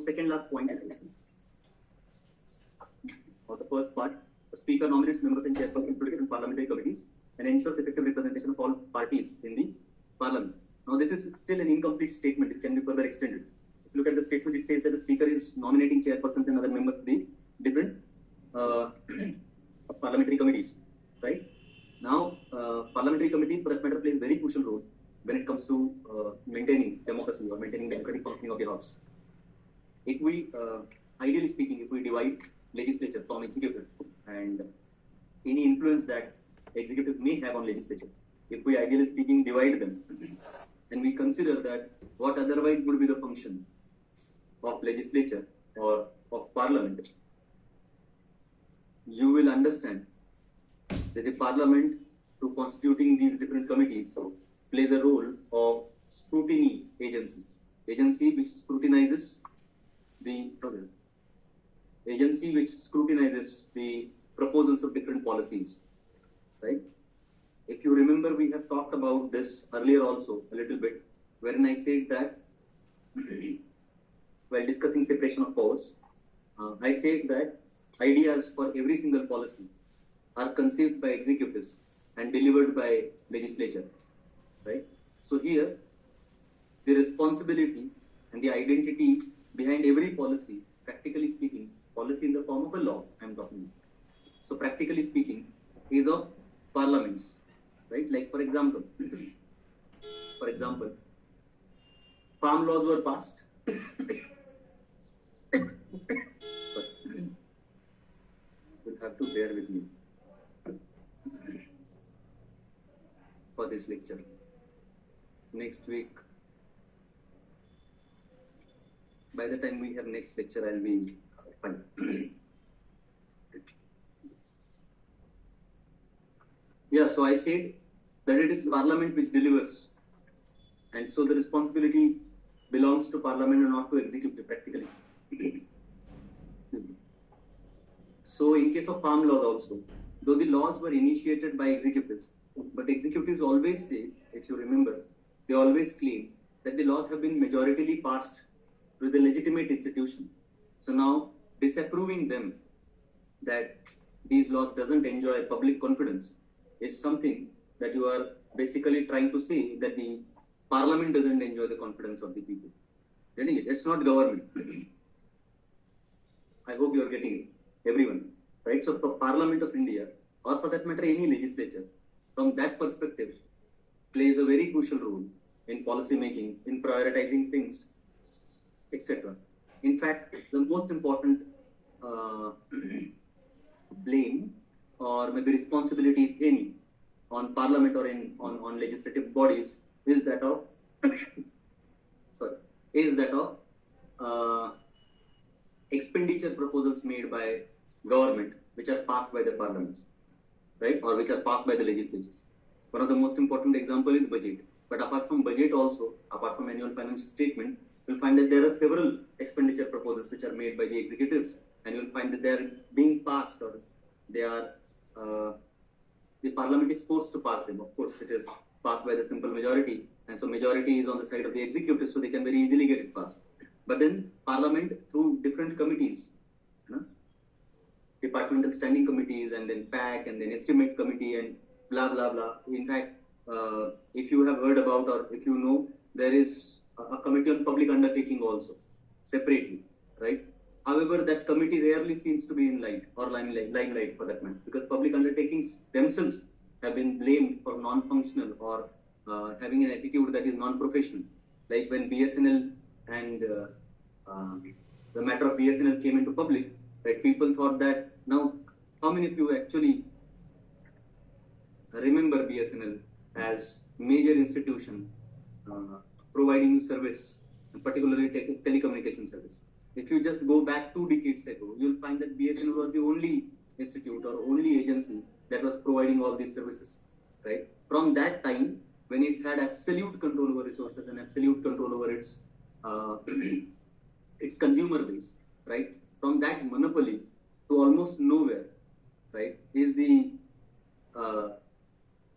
second last point, or the first part, the Speaker nominates members and chairpersons to different parliamentary committees and ensures effective representation of all parties in the Parliament. Now, this is still an incomplete statement. It can be further extended. If you look at the statement, it says that the Speaker is nominating chairpersons and other members of the different parliamentary committees, right? Now, parliamentary committees, for that matter, play a very crucial role when it comes to maintaining democracy or maintaining democratic functioning of the House. If we, ideally speaking, if we divide legislature from executive and any influence that executive may have on legislature, if we ideally speaking divide them and we consider that what otherwise would be the function of legislature or of parliament, you will understand that the parliament, through constituting these different committees, plays a role of scrutiny agency which scrutinizes the proposals of different policies, right? If you remember, we have talked about this earlier also a little bit, wherein I said that while discussing separation of powers, I said that ideas for every single policy are conceived by executives and delivered by legislature, right? So here, the responsibility and the identity behind every policy, practically speaking, policy in the form of a law, I am talking about. So practically speaking, is of parliaments, right? Like for example, farm laws were passed. You'll have to bear with me for this lecture. Next week, by the time we have next lecture, I'll be fine. Yeah, so I said that it is Parliament which delivers, and so the responsibility belongs to Parliament and not to executive practically. So in case of farm laws also, though the laws were initiated by executives, but executives always say, if you remember, they always claim that the laws have been majoritarily passed with a legitimate institution. So now disapproving them that these laws doesn't enjoy public confidence is something that you are basically trying to say that the Parliament doesn't enjoy the confidence of the people. Getting it? It's not government. I hope you are getting it, everyone, right? So for Parliament of India, or for that matter any legislature, from that perspective, plays a very crucial role in policy making, in prioritizing things, etc. In fact, the most important blame or maybe responsibility, if any, on Parliament or on legislative bodies is that of expenditure proposals made by government which are passed by the parliaments, right, or which are passed by the legislatures. One of the most important example is budget. But apart from budget also, apart from annual financial statement, you'll find that there are several expenditure proposals which are made by the executives, and you'll find that they are being passed, or they are the Parliament is forced to pass them. Of course, it is passed by the simple majority, and so majority is on the side of the executive, so they can very easily get it passed. But then Parliament, through different committees, departmental standing committees, and then PAC, and then estimate committee, and blah blah blah. In fact, if you have heard about, or if you know, there is a committee on public undertaking also, separately, right? However, that committee rarely seems to be in light or limelight for that matter, because public undertakings themselves have been blamed for non-functional or having an attitude that is non-professional. Like when BSNL and the matter of BSNL came into public, right? People thought that, now, how many of you actually remember BSNL as major institution providing service, particularly telecommunication service? If you just go back 2 decades ago, you'll find that BSNL was the only institute or only agency that was providing all these services, right? From that time, when it had absolute control over resources and absolute control over its its consumer base, right? From that monopoly to almost nowhere, right, is the,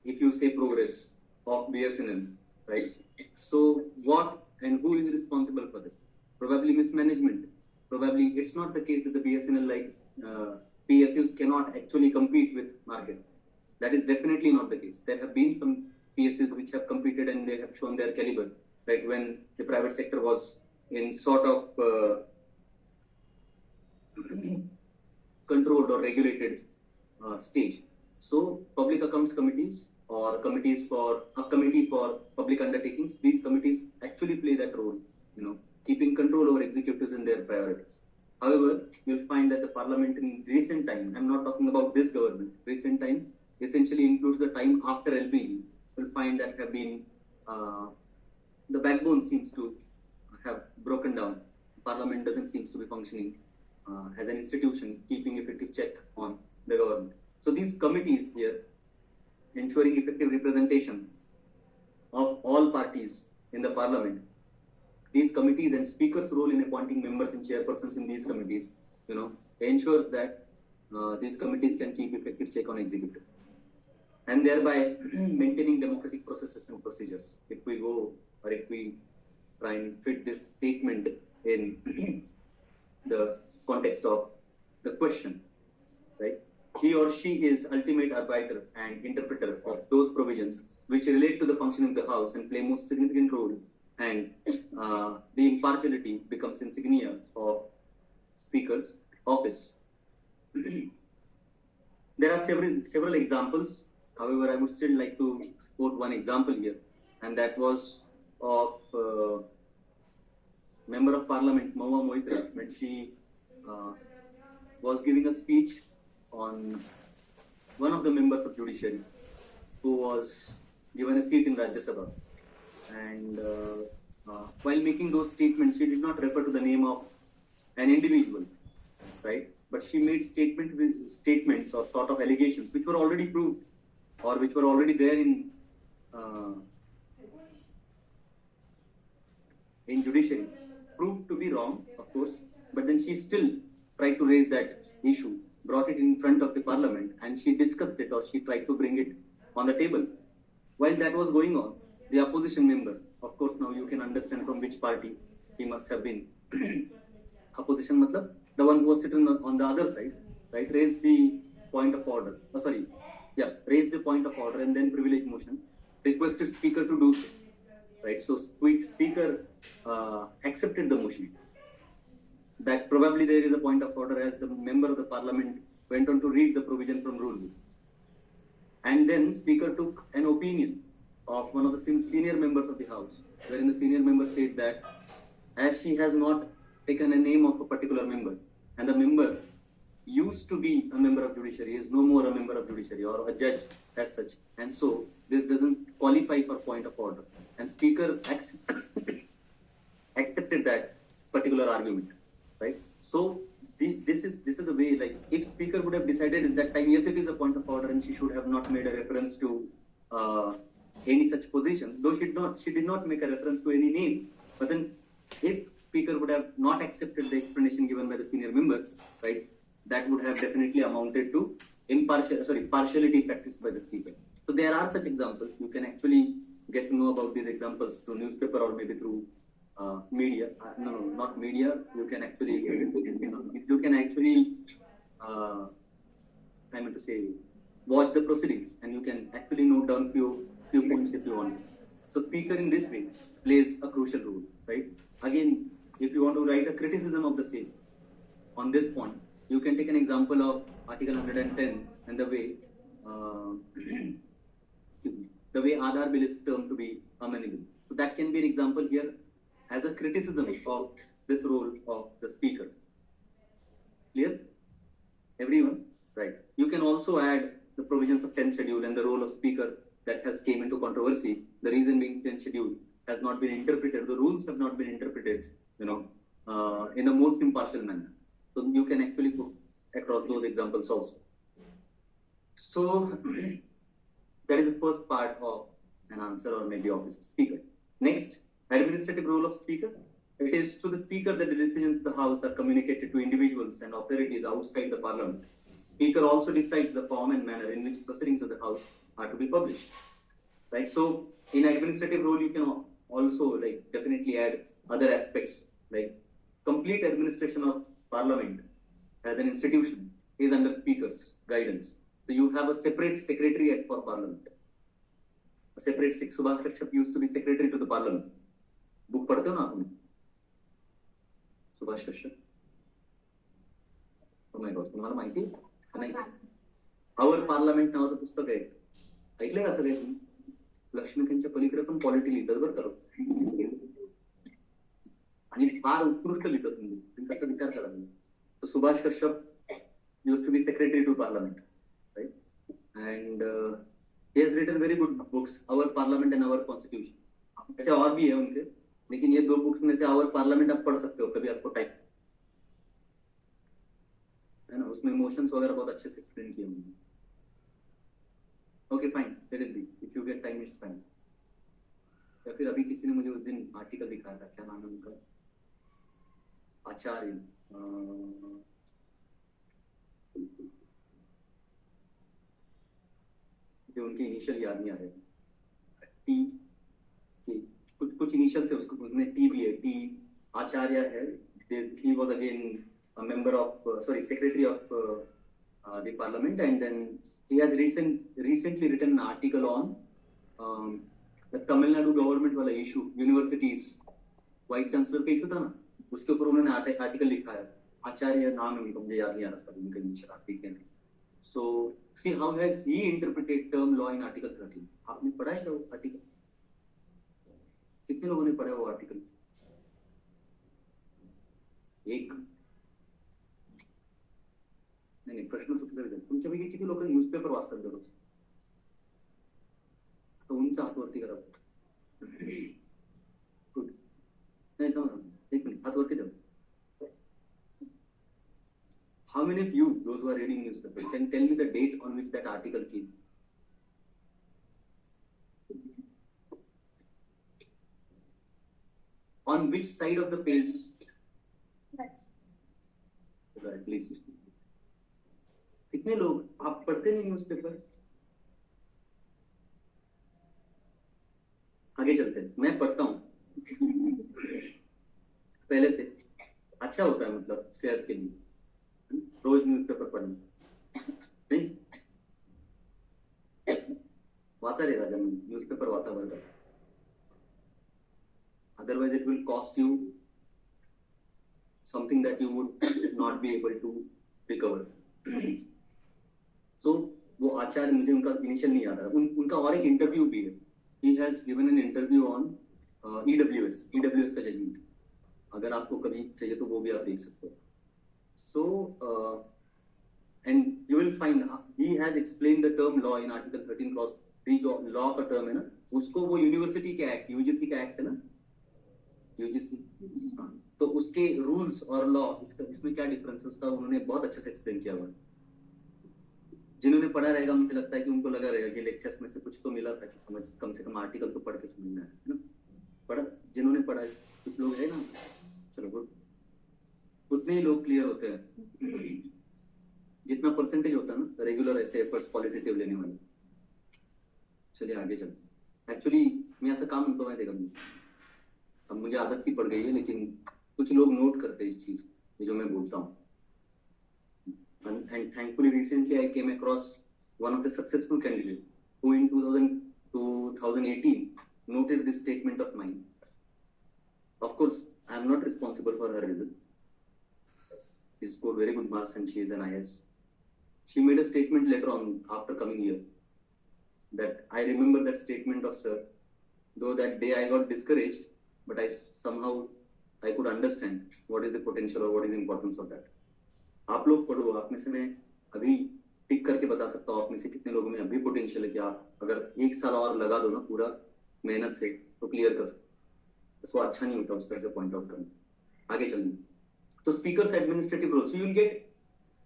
if you say, progress of BSNL, right? So what and who is responsible for this? Probably mismanagement probably it's not the case that the BSNL PSUs cannot actually compete with market. That is definitely not the case. There have been some PSUs which have competed and they have shown their caliber, right? When the private sector was in sort of controlled or regulated stage. So public accounts committees or committees for a committee for public undertakings, these committees actually play that role, keeping control over executives and their priorities. However, you'll find that the parliament in recent time, I'm not talking about this government, recent time essentially includes the time after LPG, you'll find that have been, the backbone seems to have broken down. Parliament doesn't seem to be functioning as an institution, keeping effective check on the government. So these committees here, ensuring effective representation of all parties in the parliament, these committees and speaker's role in appointing members and chairpersons in these committees, ensures that these committees can keep effective check on executive and thereby maintaining democratic processes and procedures. If we go or if we try and fit this statement in the context of the question, right? He or she is ultimate arbiter and interpreter of those provisions which relate to the function of the House and play most significant role, and the impartiality becomes insignia of Speaker's office. There are several examples. However, I would still like to quote one example here, and that was of Member of Parliament Maua Moitra when she was giving a speech on one of the members of judiciary who was given a seat in Rajya Sabha. And while making those statements, she did not refer to the name of an individual, right? But she made statements or sort of allegations which were already proved or which were already there in judiciary, proved to be wrong, of course, but then she still tried to raise that issue, brought it in front of the parliament, and she discussed it or she tried to bring it on the table. While that was going on, the opposition member, of course, now you can understand from which party he must have been. Opposition matlab, the one who was sitting on the other side, right, raised the point of order. Raised the point of order and then privilege motion, requested speaker to do so, right? So speaker accepted the motion. That probably there is a point of order as the member of the parliament went on to read the provision from rule book. And then speaker took an opinion of one of the senior members of the house, wherein the senior member said that as she has not taken a name of a particular member, and the member used to be a member of judiciary, is no more a member of judiciary or a judge as such, and so this doesn't qualify for point of order. And speaker accepted that particular argument, right? So this is the way, like, if speaker would have decided at that time, yes, it is a point of order, and she should have not made a reference to any such position, though she did not make a reference to any name. But then, if speaker would have not accepted the explanation given by the senior member, right, that would have definitely amounted to partiality practiced by the speaker. So there are such examples. You can actually get to know about these examples through newspaper or maybe through media. No, not media. You can actually, I mean to say, watch the proceedings, and you can actually note down few points if you want. So speaker in this way plays a crucial role, right? Again, if you want to write a criticism of the same on this point, you can take an example of Article 110 and the way the way Aadhaar bill is termed to be amenable. So that can be an example here as a criticism of this role of the speaker. Clear? Everyone? Right. You can also add the provisions of 10th schedule and the role of speaker that has came into controversy. The reason being 10th schedule has not been interpreted. The rules have not been interpreted, in the most impartial manner. So you can actually put across those examples also. So that is the first part of an answer or maybe of the speaker. Next, administrative role of speaker. It is to the speaker that the decisions of the house are communicated to individuals and authorities outside the parliament. Speaker also decides the form and manner in which proceedings of the house are to be published. Right. So in administrative role, you can also definitely add other aspects like complete administration of parliament as an institution is under speaker's guidance. So you have a separate secretariat for parliament. A separate Subhash Kashyap used to be secretary to the parliament. Book पढ़ते हो ना आपने? Subhash Kashyap. Oh my God, तुम्हाला माहिती आहे? नाही. Our Parliament नावाचं पुस्तक आहे. ऐकलंय का सगळे तुम्ही? लक्ष्मीकांतच्या पलीकडे पण पॉलिटी लिहितात बरं का. आणि फार उत्कृष्ट लिहितात तुम्ही कसा विचार करा. So Subhash Kashyap used to be secretary to parliament, right? And he has written very good books, Our Parliament and Our Constitution. ऐसे और भी है उनके, लेकिन ये दो बुक्स में से Our Parliament आप पढ़ सकते हो कभी आपको टाइप, है ना? उसमें इमोशंस वगैरह बहुत अच्छे से एक्सप्लेन किए उन्होंने. Okay fine, let it be. If you get time it's fine. या फिर अभी किसी ने मुझे उस दिन आर्टिकल दिखाया था, क्या नाम है उनका, आचार्य, जो उनके इनिशियल याद नहीं आ रहे. टी कुछ इनिशियल से उसको उसने टी भी है, टी आचार्य है. He was again a member of secretary of the parliament, and then he has recently written an article on the Tamil Nadu government वाला issue, universities वाइस चांसलर का issue था ना, उसके ऊपर उन्होंने आर्टिकल लिखा है. आचार्य नाम है उनका, मुझे याद नहीं आ रहा था उनका initial article. So see how has he interpreted term law in Article 13. आपने पढ़ा है वो आर्टिकल? कितने लोगों ने पढ़ा वो आर्टिकल? एक नाही, प्रश्न चुकला. तुमच्यापैकी किती लोक न्यूजपेपर वाचतात दररोज? तो उंचा हात वरती करा. गुड. नाही एक मिनिट, हात वरती ठेवा. How many of you, those who are reading newspaper, can tell me the date on which that article came? On which side of the page? Right, please. कितने लोग आप पढ़ते नहीं न्यूज़पेपर? आगे चलते हैं. मैं पढ़ता हूँ पहले से. अच्छा होता है, मतलब सेहत के लिए रोज न्यूज़पेपर पढ़ना. नहीं वाचा रे राजा, न्यूज़पेपर वाचा बरं का. Otherwise it will cost you something that you would not be able to recover. So वो आचार्य, मुझे उनका इनिशियल नहीं याद आ रहा. उनका और एक इंटरव्यू भी है. He has given an interview on EWS का जजमेंट. अगर आपको कभी चाहिए तो वो भी आप देख सकते हो. So and you will find he has explained the term law in Article 13 clause 3. जो लॉ का टर्म है ना, उसको वो यूनिवर्सिटी के एक्ट, यूजीसी का एक्ट है ना, यूजीसी, तो उसके रूल्स और लॉ, इसमें क्या डिफरेंस है उसका उन्होंने बहुत अच्छे से एक्सप्लेन किया हुआ. जिन्होंने पढ़ा रहेगा, मुझे लगता है कि उनको लगा रहेगा कि लेक्चर्स में से कुछ तो मिला था कि समझ, कम से कम आर्टिकल तो पढ़ के समझना है ना. पढ़ा, जिन्होंने पढ़ा, कुछ लोग है ना, चलो गुड, उतने ही लोग क्लियर होते हैं जितना परसेंटेज होता है ना रेगुलर ऐसे एफर्ट्स क्वालिटेटिव लेने वाले. चलिए आगे चलो. एक्चुअली मैं ऐसा काम तो मैं देखा, अब मुझे आदत सी पड़ गई है, लेकिन कुछ लोग नोट करते हैं इस चीज ये जो मैं बोलता हूँ. And thankfully recently I came across one of the successful candidates who in 2018 noted this statement of mine. Of course, I am not responsible for her result. She scored very good marks and she is an IS. She made a statement later on after coming here that I remember that statement of sir, though that day I got discouraged, but somehow I could understand what is the potential or what is the importance of that. आप लोग पढ़ो, आप में से मैं अभी टिक करके बता सकता हूँ आप में से कितने लोगों में अभी पोटेंशियल है कि आप अगर 1 साल और लगा दो ना पूरा मेहनत से तो क्लियर कर सकते. तो अच्छा नहीं होता उस तरह से पॉइंट आउट करना. आगे चलिए. तो speaker's administrative role, you will get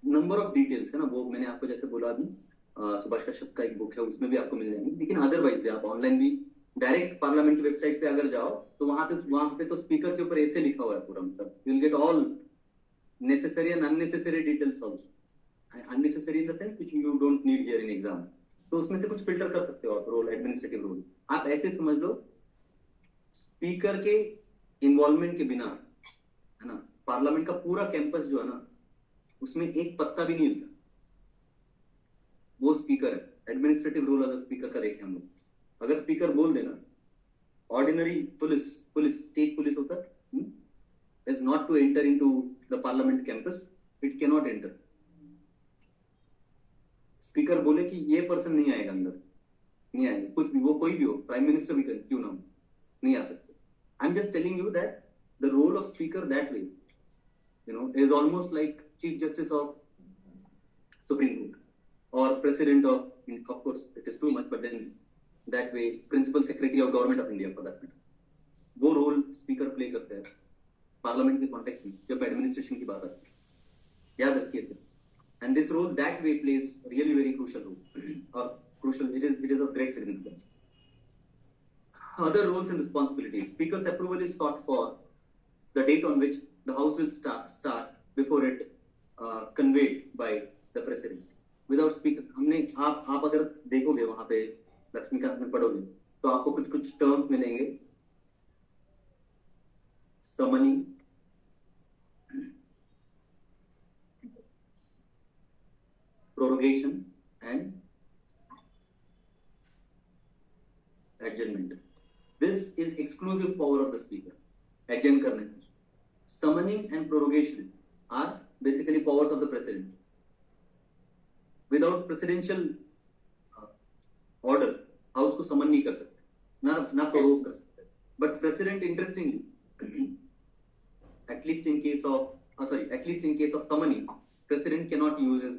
number of details, है ना, वो मैंने आपको जैसे बोला अभी सुभाष कश्यप का एक बुक है उसमें भी आपको मिल जाएंगे. लेकिन अदरवाइज भी आप ऑनलाइन भी डायरेक्ट पार्लियामेंट की वेबसाइट पे अगर जाओ तो वहां पे तो स्पीकर के ऊपर ऐसे लिखा हुआ है पूरा, मतलब you will get all necessary and unnecessary details also. Unnecessary in the sense which you don't need here in exam. तो उसमें से कुछ फिल्टर कर सकते हो आप. रोल, एडमिनिस्ट्रेटिव रोल, आप ऐसे समझ लो स्पीकर के इन्वॉल्वमेंट के बिना, है ना, पार्लियामेंट का पूरा कैंपस जो है ना, उसमें एक पत्ता भी नहीं हिलता, वो स्पीकर है। एडमिनिस्ट्रेटिव रोल अगर स्पीकर का देखें हम लोग, अगर स्पीकर बोल देना, ऑर्डिनरी पुलिस स्टेट पुलिस होता है, is not to enter into the parliament campus, it cannot enter. Speaker बोले कि ये पर्सन नहीं आएगा अंदर, नहीं आएगा, कुछ भी, वो कोई भी हो, प्राइम मिनिस्टर भी क्यों ना हो, नहीं आ सकते. I am just telling you that the role of speaker that way, is almost like chief justice of supreme court or president of course it is too much, but then that way principal secretary of government of India for that matter. वो role speaker play करते हैं parliament के context में जब administration की बात आती है, याद रखिए इसे. And this role that way plays really very crucial role, और crucial, it is of great significance. Other roles and responsibilities. Speaker's approval is sought for the date on which the House will start before it conveyed by the President. Without speaker, हमने आप अगर देखोगे वहां पे लक्ष्मीकांत में पढ़ोगे तो आपको कुछ टर्म्स मिलेंगे, summoning, prorogation and adjournment. This is exclusive power of the speaker. Adjourn करने, summoning and prorogation are basically powers of the president. Without presidential order, house को summon नहीं कर सकते, ना prorogue कर सकते. But president, interestingly, at least in case of summoning, president cannot use his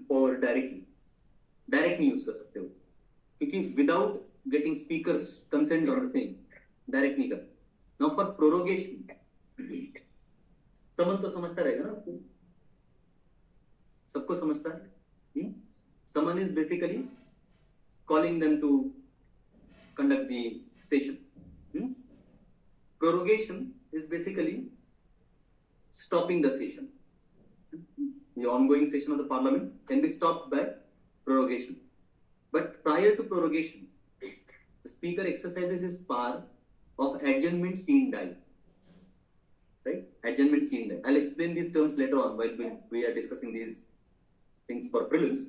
power directly. Direct नहीं use कर सकते हो, क्योंकि without getting speaker's consent on the thing, direct नहीं कर. Now for prorogation, समन तो समझता रहेगा ना आपको, सबको समझता है. Summon is basically calling them to conduct the session. Prorogation is basically stopping the session. The ongoing session of the parliament can be stopped by prorogation. But prior to prorogation, the speaker exercises his power of adjournment sine die. Right? Adjournment sine die. I'll explain these terms later on while we are discussing these things for prelims.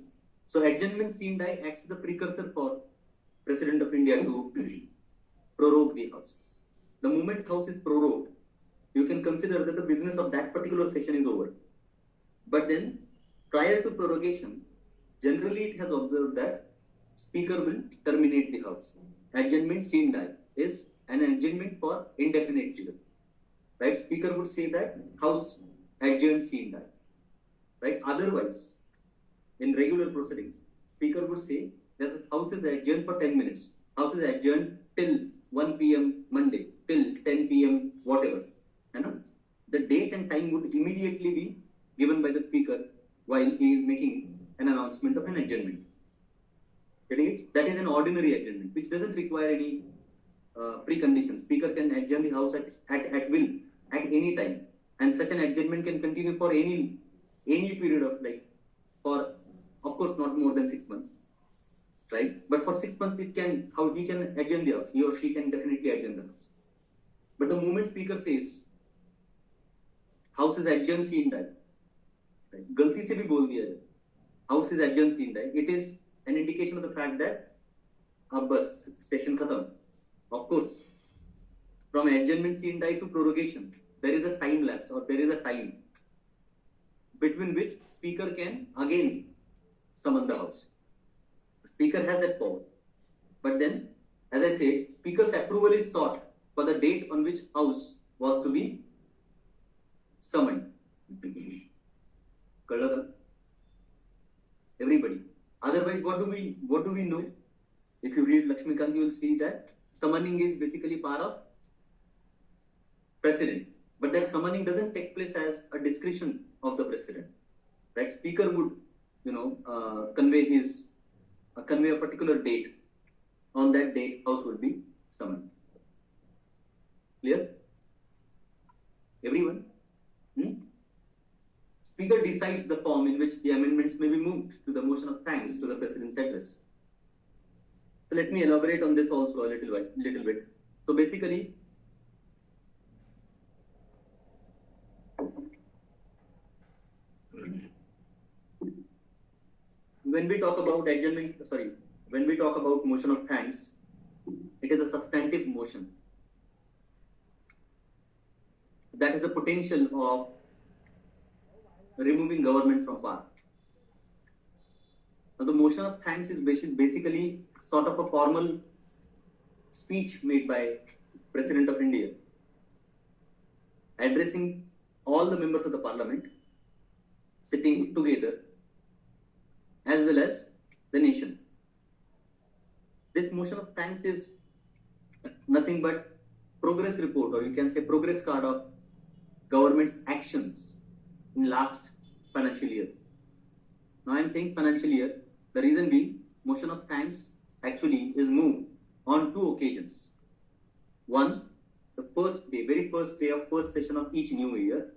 So adjournment sine die acts as the precursor for President of India to prorogue the House. The moment House is prorogued, you can consider that the business of that particular session is over. But then, prior to prorogation, generally it has observed that Speaker will terminate the House. Adjournment sine die is an adjournment for indefinite period. Right? Speaker would say that House adjourned sine die. Right? Otherwise, in regular proceedings, Speaker would say that the House is adjourned for 10 minutes. House is adjourned till 1 p.m. Monday, till 10 p.m. whatever. The date and time would immediately be given by the speaker while he is making an announcement of an adjournment. Getting it? That is an ordinary adjournment, which doesn't require any preconditions. Speaker can adjourn the House at will, at any time. And such an adjournment can continue for any period of for, of course, not more than 6 months. Right? But for 6 months, he can adjourn the House. He or she can definitely adjourn the House. But the moment speaker says, House is adjourned sine die, गलती से भी बोल दिया जाए, House is adjourned sine die, it is an indication of the fact that अब बस session खत्म. Of course, from adjournment sine die to prorogation, there is a time lapse or there is a time between which speaker can again summon the House. The speaker has that power. But then, as I said, speaker's approval is sought for the date on which House was to be summoned. Everybody. Otherwise, what do we know? If you read Lakshmikant, you will see that summoning is basically part of president. But that summoning doesn't take place as a discretion of the president. Right? Speaker would, convey a particular date. On that date, House would be summoned. Clear? Everyone? Speaker decides the form in which the amendments may be moved to the motion of thanks to the President's address. So let me elaborate on this also a little bit. So basically, when we talk about when we talk about motion of thanks, it is a substantive motion that has the potential of removing government from power. Now, the motion of thanks is basically sort of a formal speech made by President of India, addressing all the members of the parliament sitting together, as well as the nation. This motion of thanks is nothing but progress report, or you can say progress card of government's actions in last financial year. Now I am saying financial year, the reason being motion of thanks actually is moved on two occasions. One, the first day, very first day of first session of each new year,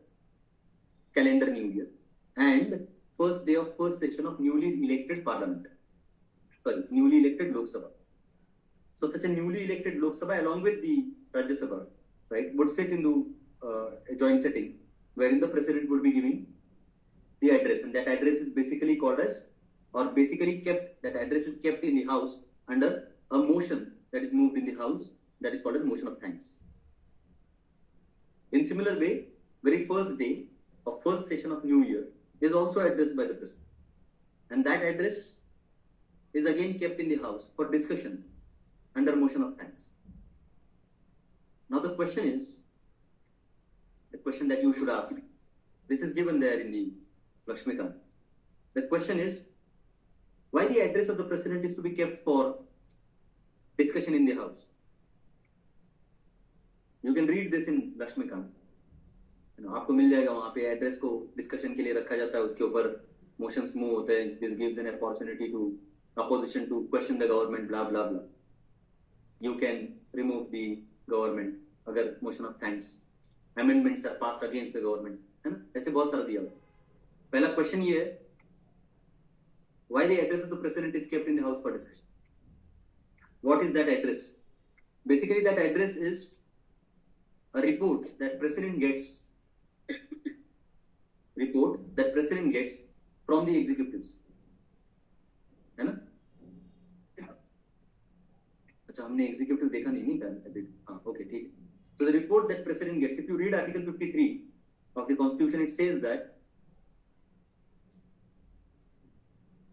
calendar new year, and first day of first session of newly elected parliament. Newly elected Lok Sabha. So such a newly elected Lok Sabha along with the Rajya Sabha, right, would sit into a joint setting wherein the president would be giving the address, and that address is basically called as, or basically kept, that address is kept in the house under a motion that is moved in the house, that is called as motion of thanks. In similar way, very first day of first session of new year is also addressed by the president, and that address is again kept in the house for discussion under motion of thanks. Now the question is, the question that you should ask, this is given there in the Lakshmikant. The question is, why the address of the president is to be kept for discussion in the house? You can read this in Lakshmikant. आपको मिल जाएगा वहाँ पे address को discussion के लिए रखा जाता है, उसके ऊपर मोशंस मूव होते हैं. This gives an opportunity to opposition to question the government, blah blah blah. You can remove the government अगर motion of thanks, amendments are passed against the government, है ना? ऐसे बहुत सारा दिया हुआ. पहला क्वेश्चन ये है, why the address of the president is kept in the house for discussion? What is that address? Basically, that address is a report that president gets from the executives, है ना? अच्छा, हमने executive देखा नहीं था. हाँ, okay, ठीक है. So the report that president gets, if you read Article 53 of the Constitution, it says that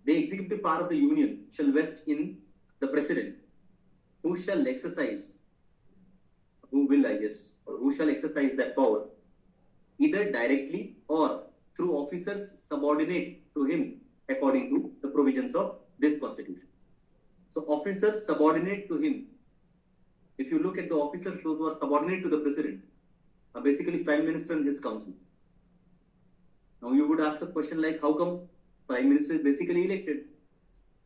the executive power of the Union shall vest in the president, who shall exercise that power either directly or through officers subordinate to him according to the provisions of this Constitution. So officers subordinate to him, if you look at the officers, those who are subordinate to the president, are basically Prime Minister and his council. Now you would ask a question like, how come Prime Minister is basically elected,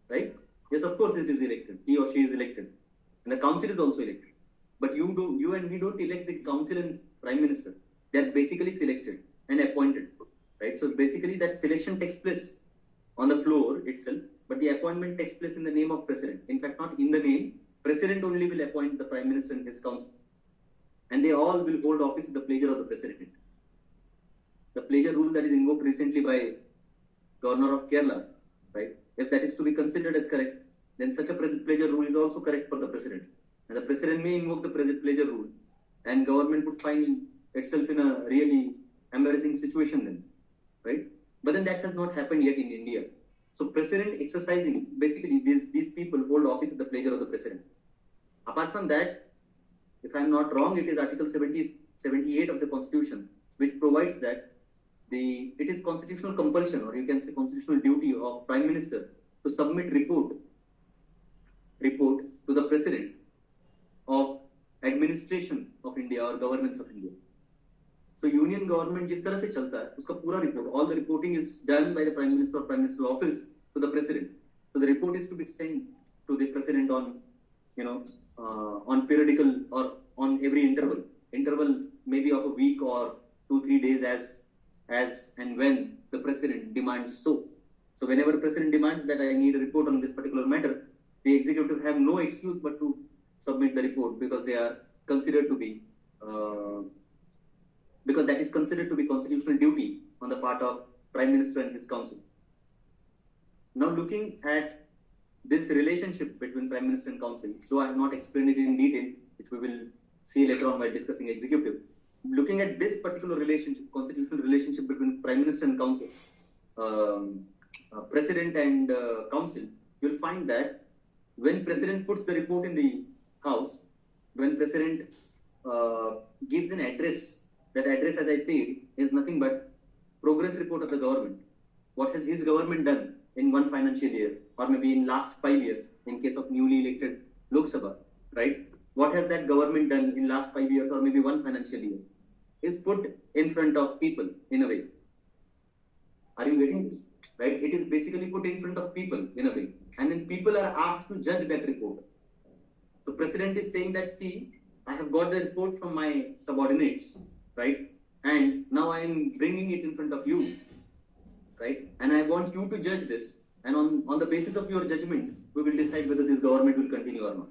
right? Yes, of course it is elected. He or she is elected. And the council is also elected. But you and we don't elect the council and Prime Minister. They are basically selected and appointed, right? So basically that selection takes place on the floor itself, but the appointment takes place in the name of president. In fact, not in the name. President only will appoint the Prime Minister and his council. And they all will hold office at the pleasure of the president. The pleasure rule that is invoked recently by Governor of Kerala, right? If that is to be considered as correct, then such a pleasure rule is also correct for the president. And the president may invoke the pleasure rule, and government would find itself in a really embarrassing situation then, right? But then that has not happened yet in India. So president exercising, basically these people hold office at the pleasure of the president. Apart from that, if I am not wrong, it is Article 78 of the Constitution, which provides that it is constitutional compulsion, or you can say constitutional duty of Prime Minister to submit report to the President of administration of India or governance of India. So union government जिस तरह से चलता है, उसका पूरा report, all the reporting is done by the Prime Minister or Prime Minister's office to the President. So the report is to be sent to the President on, on periodical or on every interval maybe of a week or 2-3 days as and when the President demands so. So whenever the President demands that I need a report on this particular matter, the executive have no excuse but to submit the report, because they are considered to be because that is considered to be constitutional duty on the part of Prime Minister and his council. Now looking at this relationship between Prime Minister and Council, though I have not explained it in detail, which we will see later on while discussing executive. Looking at this particular relationship, constitutional relationship between Prime Minister and Council, President and Council, you'll find that when President puts the report in the House, when President gives an address, that address, as I said, is nothing but progress report of the government. What has his government done in one financial year, or maybe in last 5 years, in case of newly elected Lok Sabha, right? What has that government done in last 5 years, or maybe one financial year, is put in front of people in a way. Are you getting this? Right? It is basically put in front of people in a way. And then people are asked to judge that report. The president is saying that, see, I have got the report from my subordinates, right? And now I am bringing it in front of you, right? And I want you to judge this. And on the basis of your judgment, we will decide whether this government will continue or not.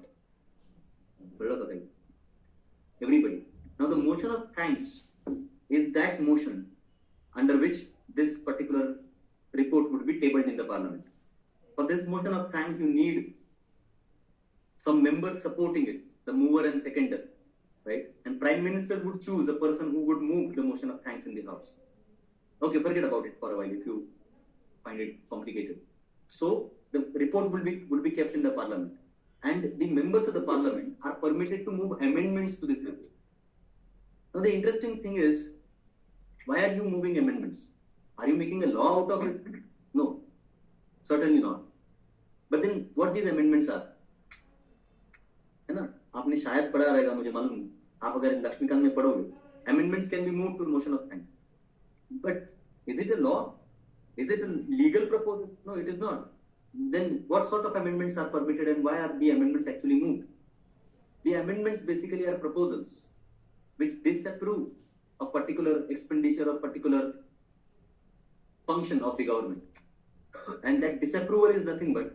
Everybody. Now the motion of thanks is that motion under which this particular report would be tabled in the parliament. For this motion of thanks, you need some members supporting it, the mover and seconder, right? And Prime Minister would choose a person who would move the motion of thanks in the House. Okay, forget about it for a while if you find it complicated. So the report will be kept in the parliament, and the members of the parliament are permitted to move amendments to this report. Now the interesting thing is, why are you moving amendments? Are you making a law out of it? No, certainly not. But then what these amendments are? है ना? आपने शायद पढ़ा रहेगा, मुझे मालूम नहीं. आप अगर लक्ष्मीकांत में पढ़ोगे, amendments can be moved to motion of thanks. But is it a law? Is it a legal proposal? No, it is not. Then what sort of amendments are permitted, and why are the amendments actually moved? The amendments basically are proposals which disapprove a particular expenditure or particular function of the government. And that disapproval is nothing but,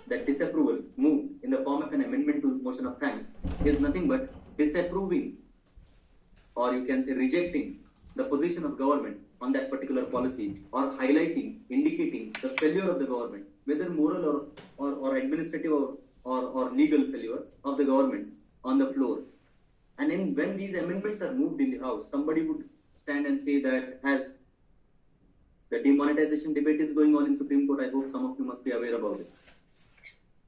that disapproval moved in the form of an amendment to motion of thanks is nothing but disapproving, or you can say rejecting, the position of government on that particular policy, or highlighting, indicating the failure of the government, whether moral or administrative or legal failure of the government on the floor. And then when these amendments are moved in the House, somebody would stand and say that, as the demonetization debate is going on in Supreme Court, I hope some of you must be aware about it.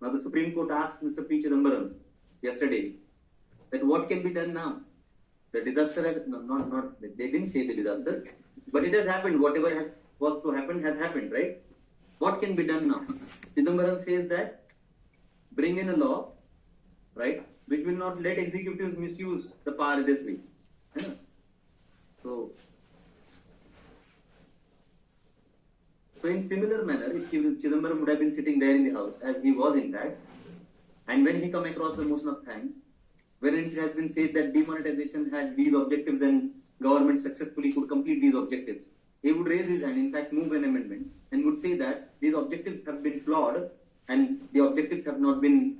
Now the Supreme Court asked Mr. P. Chidambaram yesterday that what can be done now? The disaster has, they didn't say the disaster, but it has happened. Whatever was to happen has happened, right? What can be done now? Chidambaram says that bring in a law, right, which will not let executives misuse the power this way. So in similar manner, if Chidambaram would have been sitting there in the House, as he was in fact, and when he come across the motion of thanks, wherein it has been said that demonetization had these objectives and government successfully could complete these objectives, he would raise his hand, in fact move an amendment, and would say that these objectives have been flawed and the objectives have not been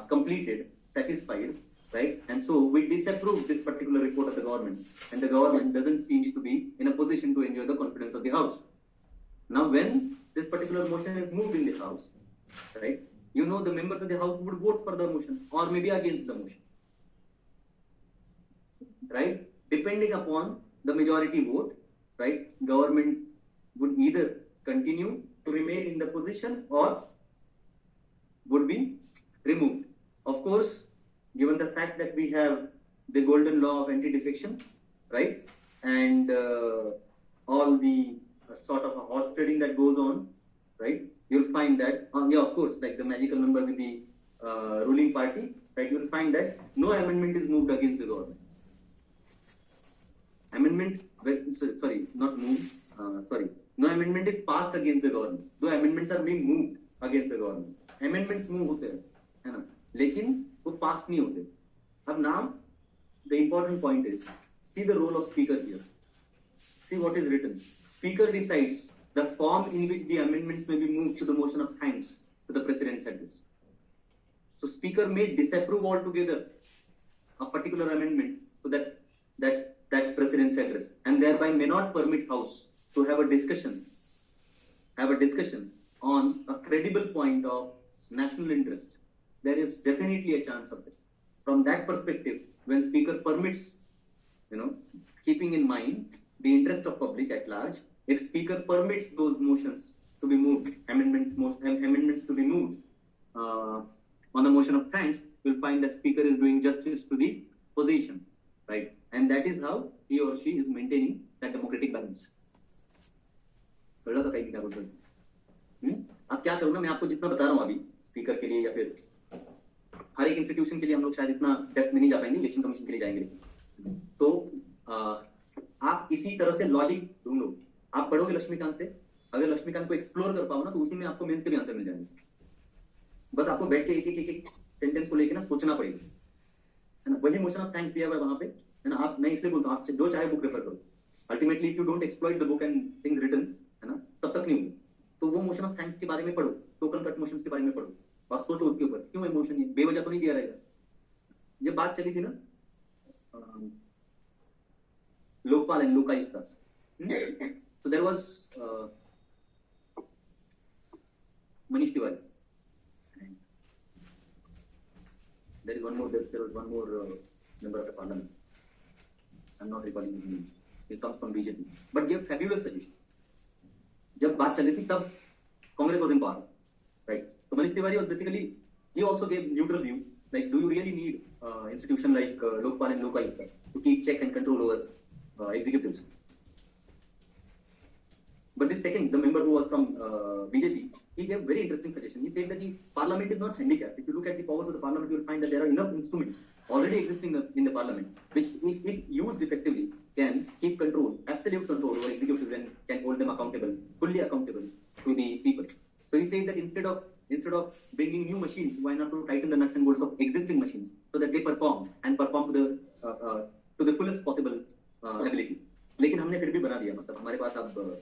completed, satisfied, right? And so we disapprove this particular report of the government, and the government doesn't seem to be in a position to enjoy the confidence of the House. Now when this particular motion is moved in the House, right, you know the members of the House would vote for the motion or maybe against the motion, right? Depending upon the majority vote, right, government would either continue to remain in the position or would be removed. Of course, given the fact that we have the golden law of anti-defection, right, and all the sort of a horse trading that goes on, right, you'll find that, yeah, of course, like the magical number with the ruling party, right, you'll find that no amendment is moved against the government. No amendment is passed against the government. Though amendments are being moved against the government. Amendments move होते हैं, है ना? लेकिन वो pass नहीं होते. अब now, the important point is, see the role of speaker here. See what is written. Speaker decides the form in which the amendments may be moved to the motion of thanks to the president's address. So speaker may disapprove altogether a particular amendment to that president's address, and thereby may not permit House to have a discussion on a credible point of national interest, there is definitely a chance of this. From that perspective, when speaker permits, keeping in mind the interest of public at large, if speaker permits those motions to be moved, amendments to be moved on the motion of thanks, you'll find the speaker is doing justice to the position, right? And that is how he or she is maintaining that democratic balance. अब क्या करूँ ना, मैं आपको जितना बता रहा हूँ अभी स्पीकर के लिए या फिर हर एक इंस्टीट्यूशन के लिए हम लोग शायद इतना डेप्थ में नहीं जा पाएंगे, इलेक्शन कमीशन के लिए जाएंगे, तो आप इसी तरह से लॉजिक ढूंढो। आप पढ़ोगे लक्ष्मीकांत से, अगर लक्ष्मीकांत को एक्सप्लोर कर पाओ ना, तो उसी में आपको मेंस के भी आंसर मिल जाएंगे। बस आपको बैठ के एक सेंटेंस को लेके ना सोचना पड़ेगा, है ना। वही मोशन ऑफ थैंक्स दिया हुआ है वहां पे, है ना। आप, मैं इसलिए बोलता हूँ, आप जो चाहे बुक रेफर करो, ultimately if you don't exploit the book and things written, है ना, तब तक नहीं होगी। तो वो मोशन ऑफ थैंक्स के बारे में पढ़ो, टोकन कट मोशंस के बारे में पढ़ो, और सोचो उसके ऊपर क्यों इमोशन है, बेवजह तो नहीं दिया रहेगा। ये बात चली थी ना Lokpal and Lokayukta, so there was Manish Tiwari. There was one more member of the parliament. I'm not recalling his name. He comes from BJP, but gave fabulous suggestion. जब बात चली थी तब Congress was in power, right? So Manish Tiwari was basically, he also gave neutral view. Like, do you really need institution like Lokpal and Lokayukt to keep check and control over executives? But this second, the member who was from BJP, he gave very interesting suggestion. He said that the parliament is not handicapped. If you look at the powers of the parliament, you will find that there are enough instruments already existing in the parliament, which, if used effectively, can keep control, absolute control over executives, and can hold them accountable, fully accountable to the people. So he said that instead of bringing new machines, why not to tighten the nuts and bolts of existing machines so that they perform to the fullest possible ability. लेकिन हमने फिर भी बना दिया, मतलब हमारे पास अब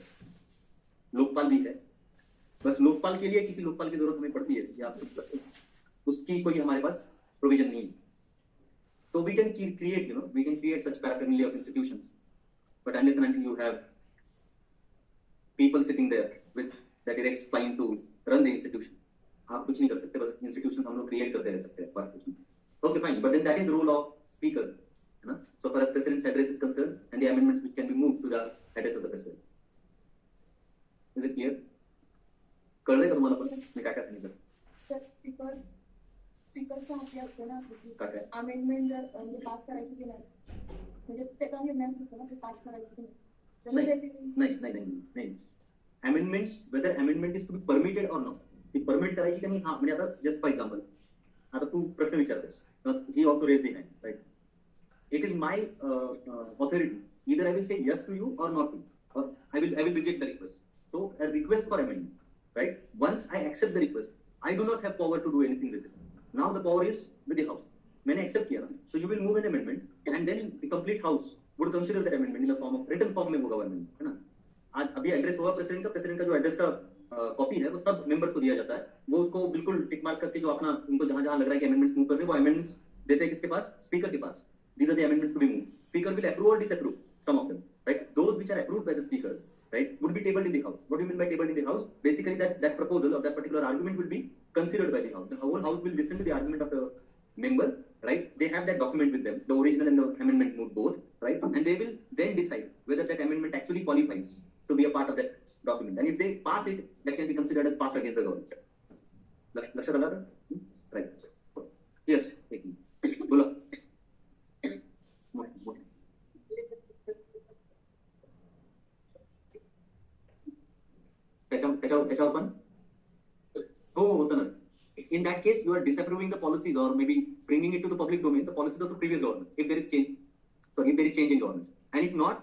लोकपाल भी है। बस लोकपाल के लिए किसी लोकपाल की जरूरत हमें पड़ती है या उसकी कोई हमारे पास प्रोविजन नहीं है। So we can create such paraphernalia of institutions, but unless and until you have people sitting there with the direct spine to run the institution, आप कुछ नहीं कर सकते, बस institution हम लोग create करते रह सकते हैं, बात कुछ नहीं। Okay, fine, but then that is the role of speaker, है ना? So far as president's address is concerned and the amendments which can be moved to the address of the president. Is it clear? कळलंय का तुम्हाला पण मी काय काय सांगितलं? स्पीकरचा हाती असतो ना, अमेंडमेंट जर म्हणजे पास करायची की नाही, म्हणजे त्याचा निर्णय असतो ना, ते पास करायची नाही. Amendments, whether amendment is to be permitted or not, ती परमिट करायची की नाही, हा म्हणजे आता जस्ट फॉर एक्झाम्पल, आता तू प्रश्न विचारतेस, he also raise the hand, right? It is my authority. Either I will say yes to you or not to, or I will reject the request. So a request for amendment, right? Once I accept the request, I do not have power to do anything with it. Now the power is with the house. मैंने accept किया ना, so you will move an amendment, and then the complete house would consider that amendment in the form of written form में होगा amendment, है ना? आज अभी address हुआ प्रेसिडेंट का जो एड्रेस का कॉपी है वो सब मेंबर को दिया जाता है, वो उसको बिल्कुल टिक मार्क करके जो अपना उनको जहां जहां लग रहा है कि अमेंडमेंट्स मूव करने, वो अमेंडमेंट्स देते हैं किसके पास? स्पीकर के पास. These are the amendments to be moved. Speaker will approve or disapprove some of them, right? Those which are approved by the speaker, right, would be tabled in the house. What do you mean by tabled in the house? Basically, that proposal or that particular argument will be considered by the house. The whole house will listen to the argument of the member, right? They have that document with them, the original and the amendment moved both, right? And they will then decide whether that amendment actually qualifies to be a part of that document. And if they pass it, that can be considered as passed against the government. लक्षात आलं? Right. Yes. बोला. त्याच्यावर पण हो होतं ना. In that case, you are disapproving the policies or maybe bringing it to the public domain, the policies of the previous government, if there is change in government. And if not,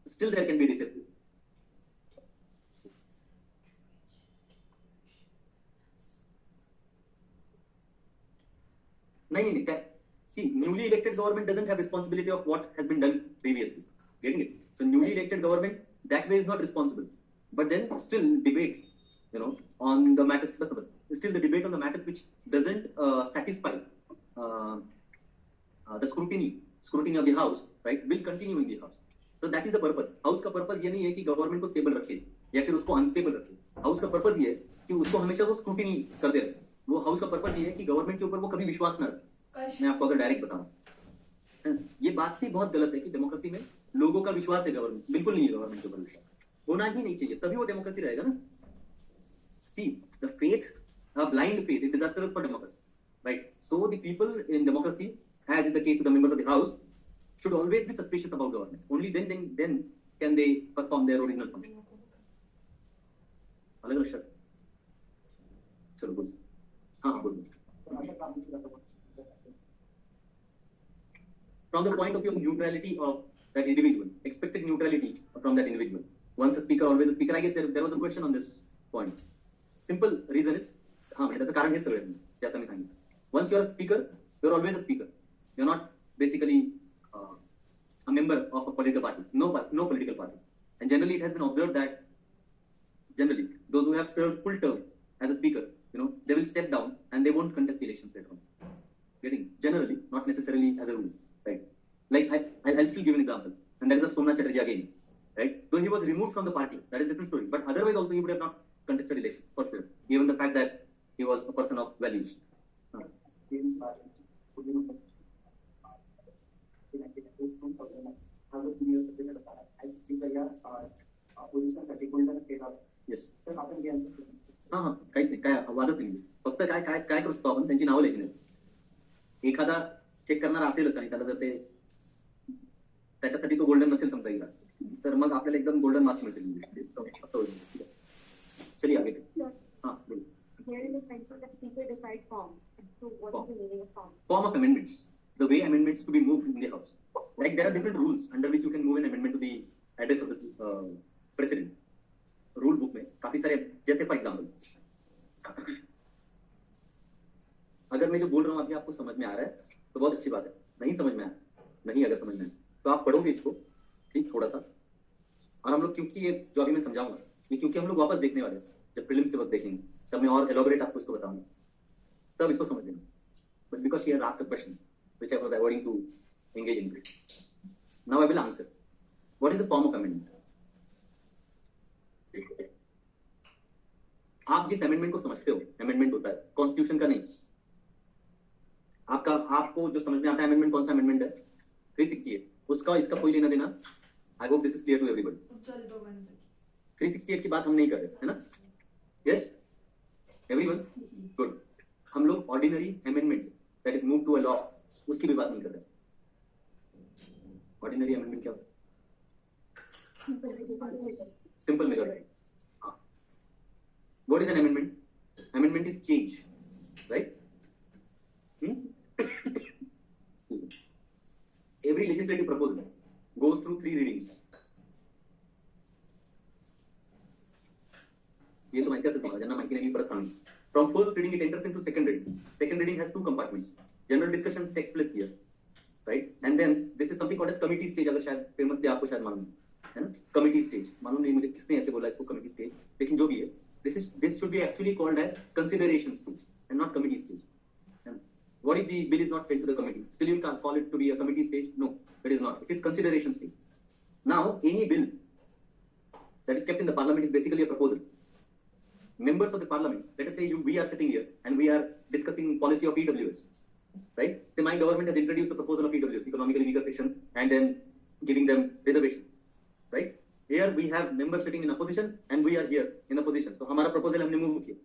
still there can be disapproval. See, newly elected government doesn't have responsibility of what has been done previously. Getting it? So newly elected government that way is not responsible. But then still debate, on the matters. Still the debate on the matters which doesn't satisfy the scrutiny of the house, right, will continue in the house. So that is the purpose. House का purpose ये नहीं है कि government को stable रखे. या फिर उसको अनस्टेबल रखे। हाउस का पर्पज ये है कि उसको हमेशा वो स्क्रूटिनी करते रहे। वो हाउस का पर्पज ये है कि गवर्नमेंट के ऊपर वो कभी विश्वास ना रखे। मैं आपको अगर डायरेक्ट बताऊं, ये बात ही बहुत गलत है कि डेमोक्रेसी में लोगों का विश्वास है गवर्नमेंट, बिल्कुल नहीं है गवर्नमेंट के ऊपर विश्वास, होना ही नहीं चाहिए, तभी वो डेमोक्रेसी रहेगा ना। See the faith, a blind faith is disastrous for democracy, right? So the people in democracy, as is the case with the members of the house, should always be suspicious about government. Only then can they perform their original function. अलग लक्षण। चलो बोल। हाँ हाँ बोल। From the point of view of neutrality of that individual, expected neutrality from that individual. Once a speaker, always a speaker. I guess there was a question on this point. Simple reason is, हाँ म्हणजे त्याचं कारण हे सगळं आहे, जे आता मी सांगितलं. Once you are a speaker, you are always a speaker. You are not basically a member of a political party. No political party. And generally, it has been observed that generally those who have served full term as a speaker, they will step down and they won't contest the elections later on. Getting generally, not necessarily as a rule, right? Like I'll still give an example, and that is of Somnath Chatterjee again, right? Though he was removed from the party, that is a different story. But otherwise, also he would have not contested election for sure, given the fact that he was a person of values. Yes. हाँ हाँ काहीच नाही, काय वादच नाही. फक्त काय काय काय करू शकतो आपण, त्यांची नावं लिहिली नाही. एखादा चेक करणारा असेलच आणि त्याला जर ते त्याच्यासाठी तो गोल्डन नसेल समजा गेला, तर मग आपल्याला एकदम गोल्डन मार्क्स मिळतील. चलिए आगे. हाँ बोलो. Here is a mention that speaker decides form. So what is the meaning of form? Form of amendments. The way amendments to be moved in the house. Like there are different rules under which you can move an amendment to the address of the president. Rule book में काफी सारे, जैसे for example, अगर मैं जो बोल रहा हूँ अभी आपको समझ में आ रहा है तो बहुत अच्छी बात है, नहीं समझ में आया, नहीं अगर समझ में आया तो आप पढ़ोगे इसको ठीक थोड़ा सा, और हम लोग क्योंकि ये जो अभी मैं समझाऊंगा ये क्योंकि हम लोग वापस देखने वाले हैं, जब प्रीलिम्स के वक्त देखेंगे तब मैं और एलोबरेट आपको इसको बताऊंगा, तब इसको समझ लेना. But because she has asked a question which I was avoiding to engage in it, now I will answer. What is the form of amendment? आप जिस अमेंडमेंट को समझते हो, अमेंडमेंट होता है कॉन्स्टिट्यूशन का नहीं. आपको जो समझ में आता है अमेंडमेंट कौन सा अमेंडमेंट है, 368, उसका इसका कोई लेना देना. I hope this is clear to everybody. 368 की बात हम नहीं कर रहे है ना. Yes everyone good. हम लोग ordinary amendment that is move to a law उसकी भी बात नहीं कर रहे. ऑर्डिनरी अमेंडमेंट क्या होता है? Simple majority. What is an amendment? Amendment is change, right? Every legislative proposal goes through 3 readings. ये तो माहिती असेल तुम्हाला, ज्यांना माहिती नाही मी परत सांगतो. From first reading it enters into second reading. Second reading has 2 compartments. General discussion takes place here, right? And then this is something called as committee stage. अगर शायद फेमसली आपको शायद मालूम है ना, कमिटी स्टेज. मालूम नहीं मुझे किसने ऐसे बोला इसको कमिटी स्टेज, लेकिन जो भी है, this should be actually called as consideration stage and not committee stage. And what if the bill is not sent to the committee? Still you can call it to be a committee stage? No, it is not. It is consideration stage. Now any bill that is kept in the parliament is basically a proposal. Members of the parliament, let us say we are sitting here and we are discussing policy of EWS, right? Say my government has introduced the proposal of EWS, economically weaker section, and then giving them reservation, right? Here we have members sitting in opposition and we are here in opposition. So हमारा proposal हमने move किया.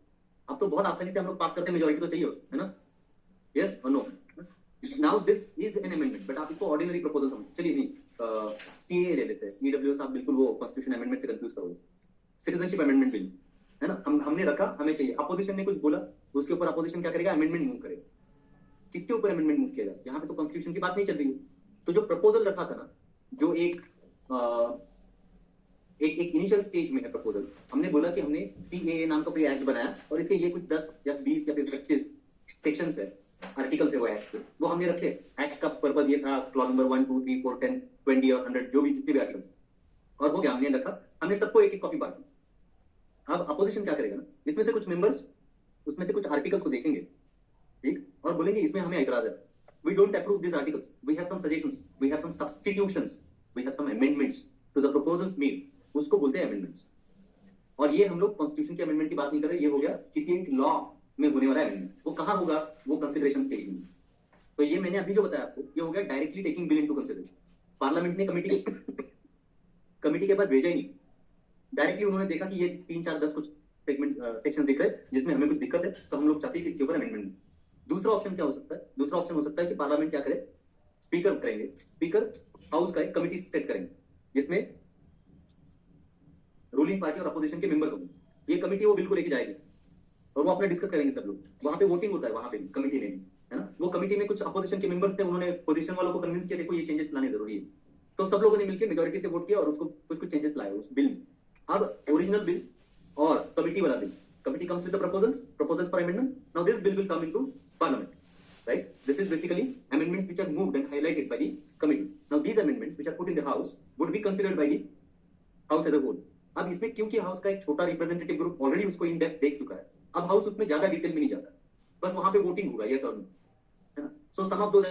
अब तो बहुत आसानी से हम लोग पास करते हैं, majority तो चाहिए उसमें, है ना? Yes or no? Now this is an amendment, but आप इसको ordinary proposal समझो. चलिए नहीं, CAA ले लेते हैं. EWS आप बिल्कुल वो constitution amendment से confuse करोगे. Citizenship amendment bill, है ना? हमने रखा, हमें चाहिए. Opposition ने कुछ बोला, उसके ऊपर opposition क्या करेगा? Amendment move करेगा. किसके ऊपर amendment move किया जाए? यहाँ पे तो constitution की बात नहीं चल रही है. तो जो proposal रखा था ना, जो एक इनिशियल स्टेज में है प्रपोजल, हमने बोला कि हमने CAA नाम का कोई एक्ट बनाया और इसके ये कुछ 10 या 20 या फिर 25 सेक्शंस है, आर्टिकल्स है वो एक्ट के, वो हमने रखे. एक्ट का पर्पस ये था, क्लॉज नंबर 1 2 3 4 10 20 और 100 जो भी जितने भी आर्टिकल्स, और हो गया, हमने रखा, हमने सबको एक एक कॉपी बांटी. अब अपोजिशन क्या करेगा ना, इसमें से कुछ मेंबर्स उसमें से कुछ आर्टिकल्स को देखेंगे, ठीक, और बोलेंगे इसमें हमें ऐतराज है, we don't approve these articles, we have some suggestions, we have some substitutions, we have some amendments to the proposals made. उसको बोलते हैं अमेंडमेंट्स. और ये हम लोग कॉन्स्टिट्यूशन के अमेंडमेंट की बात नहीं कर रहे, ये हो गया किसी एक लॉ में होने वाला अमेंडमेंट। वो कहाँ होगा, वो कंसिडरेशन स्टेज में। तो ये मैंने अभी जो बताया आपको, ये हो गया directly taking bill into consideration. Parliament ने कमेटी के पास भेजा ही नहीं, डायरेक्टली उन्होंने देखा कि ये 3 4 10 कुछ सेगमेंट सेक्शन दिख रहे हैं जिसमें हमें कुछ दिक्कत है, तो हम लोग चाहते हैं कि इसके ऊपर अमेंडमेंट। दूसरा ऑप्शन क्या हो सकता है, दूसरा ऑप्शन हो सकता है कि पार्लियामेंट क्या करे, स्पीकर करेंगे, स्पीकर हाउस का एक कमेटी सेट करेंगे जिसमें रूलिंग पार्टी और अपोजिशन के मेंबर्स होंगे। ये कमेटी वो बिल को लेके जाएगी और वो अपने डिस्कस करेंगे सब लोग, वहां पे वोटिंग होता है, वहां पे कमेटी में, है ना। वो कमेटी में कुछ अपोजिशन के मेंबर्स थे, उन्होंने पोजीशन वालों को कन्विंस किया देखो ये चेंजेस लाने जरूरी है, तो सब लोगों ने मिलकर मेजोरिटी से वोट किया और उसको कुछ कुछ चेंजेस लाए उस बिल में। अब ओरिजिनल बिल और कमेटी वाला bill, committee comes with the proposals for amendment. Now this bill will come into parliament, right? This is basically amendments which are moved and highlighted by the committee. Now these amendments which are put in the house would be considered by the house as a whole. अब इसमें क्योंकि house का एक छोटा representative group already उसको in depth देख चुका है, अब हाउस उसमें ज्यादा डिटेल में नहीं जाता, बस वहां पे वोटिंग होगा यस और नो, है ना। सो सम ऑफ दोस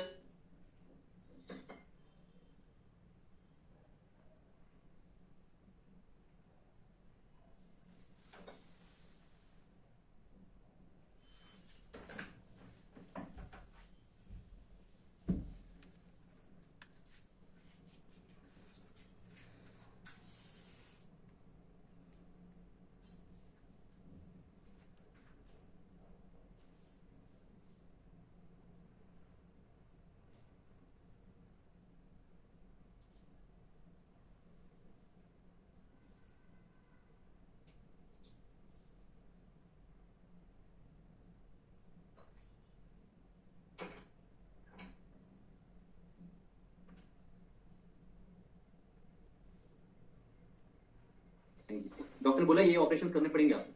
डॉक्टर ने बोला ये ऑपरेशन करने पड़ेंगे आपको,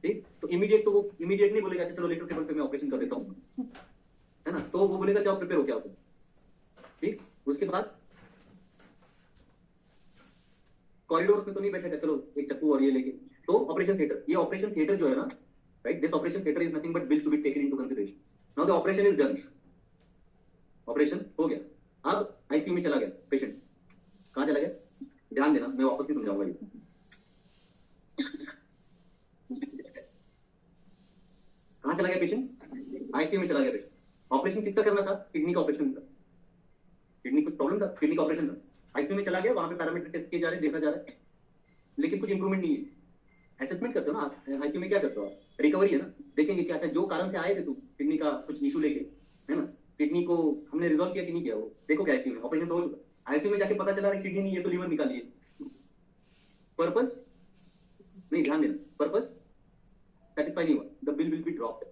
ठीक। तो इमीडिएट, तो वो इमीडिएट नहीं बोलेगा अच्छा चलो लेटर टेबल पे मैं ऑपरेशन कर देता हूँ, है ना। तो वो बोलेगा जाओ प्रिपेयर हो क्या, ठीक। उसके बाद कॉरिडोर्स में तो नहीं बैठेगा चलो एक चक्कू और ये लेके, तो ऑपरेशन थिएटर, ये ऑपरेशन थिएटर जो है ना, right, this operation theatre is nothing but bill to be taken into consideration. Now the operation is done, operation हो गया। अब आईसीयू में चला गया पेशेंट, कहां चला गया, ध्यान देना मैं वापस नहीं समझाऊंगा ये। कहां चला गया पेशेंट, आईसीयू में चला गया पेशेंट। ऑपरेशन किसका करना था, किडनी का ऑपरेशन था, किडनी कुछ प्रॉब्लम था, किडनी का ऑपरेशन था। आईसीयू में चला गया, वहां पे पैरामीटर टेस्ट किए जा रहे हैं, देखा जा रहा है, लेकिन कुछ इंप्रूवमेंट नहीं है। असेसमेंट करते हो ना आप आईसीयू में, क्या करते हो आप, रिकवरी है ना, देखेंगे क्या अच्छा जो कारण से आए थे तुम किडनी का कुछ इशू लेके, है ना, किडनी को हमने रिजॉल्व किया कि नहीं किया, वो देखो क्या आईसीयू में ऑपरेशन तो हो चुका, आईसीयू में जाके पता चला रहा किडनी नहीं है तो लीवर निकालिए। पर्पस नहीं, ध्यान देना, पर्पस सेटिस्फाई नहीं हुआ, the bill will be dropped.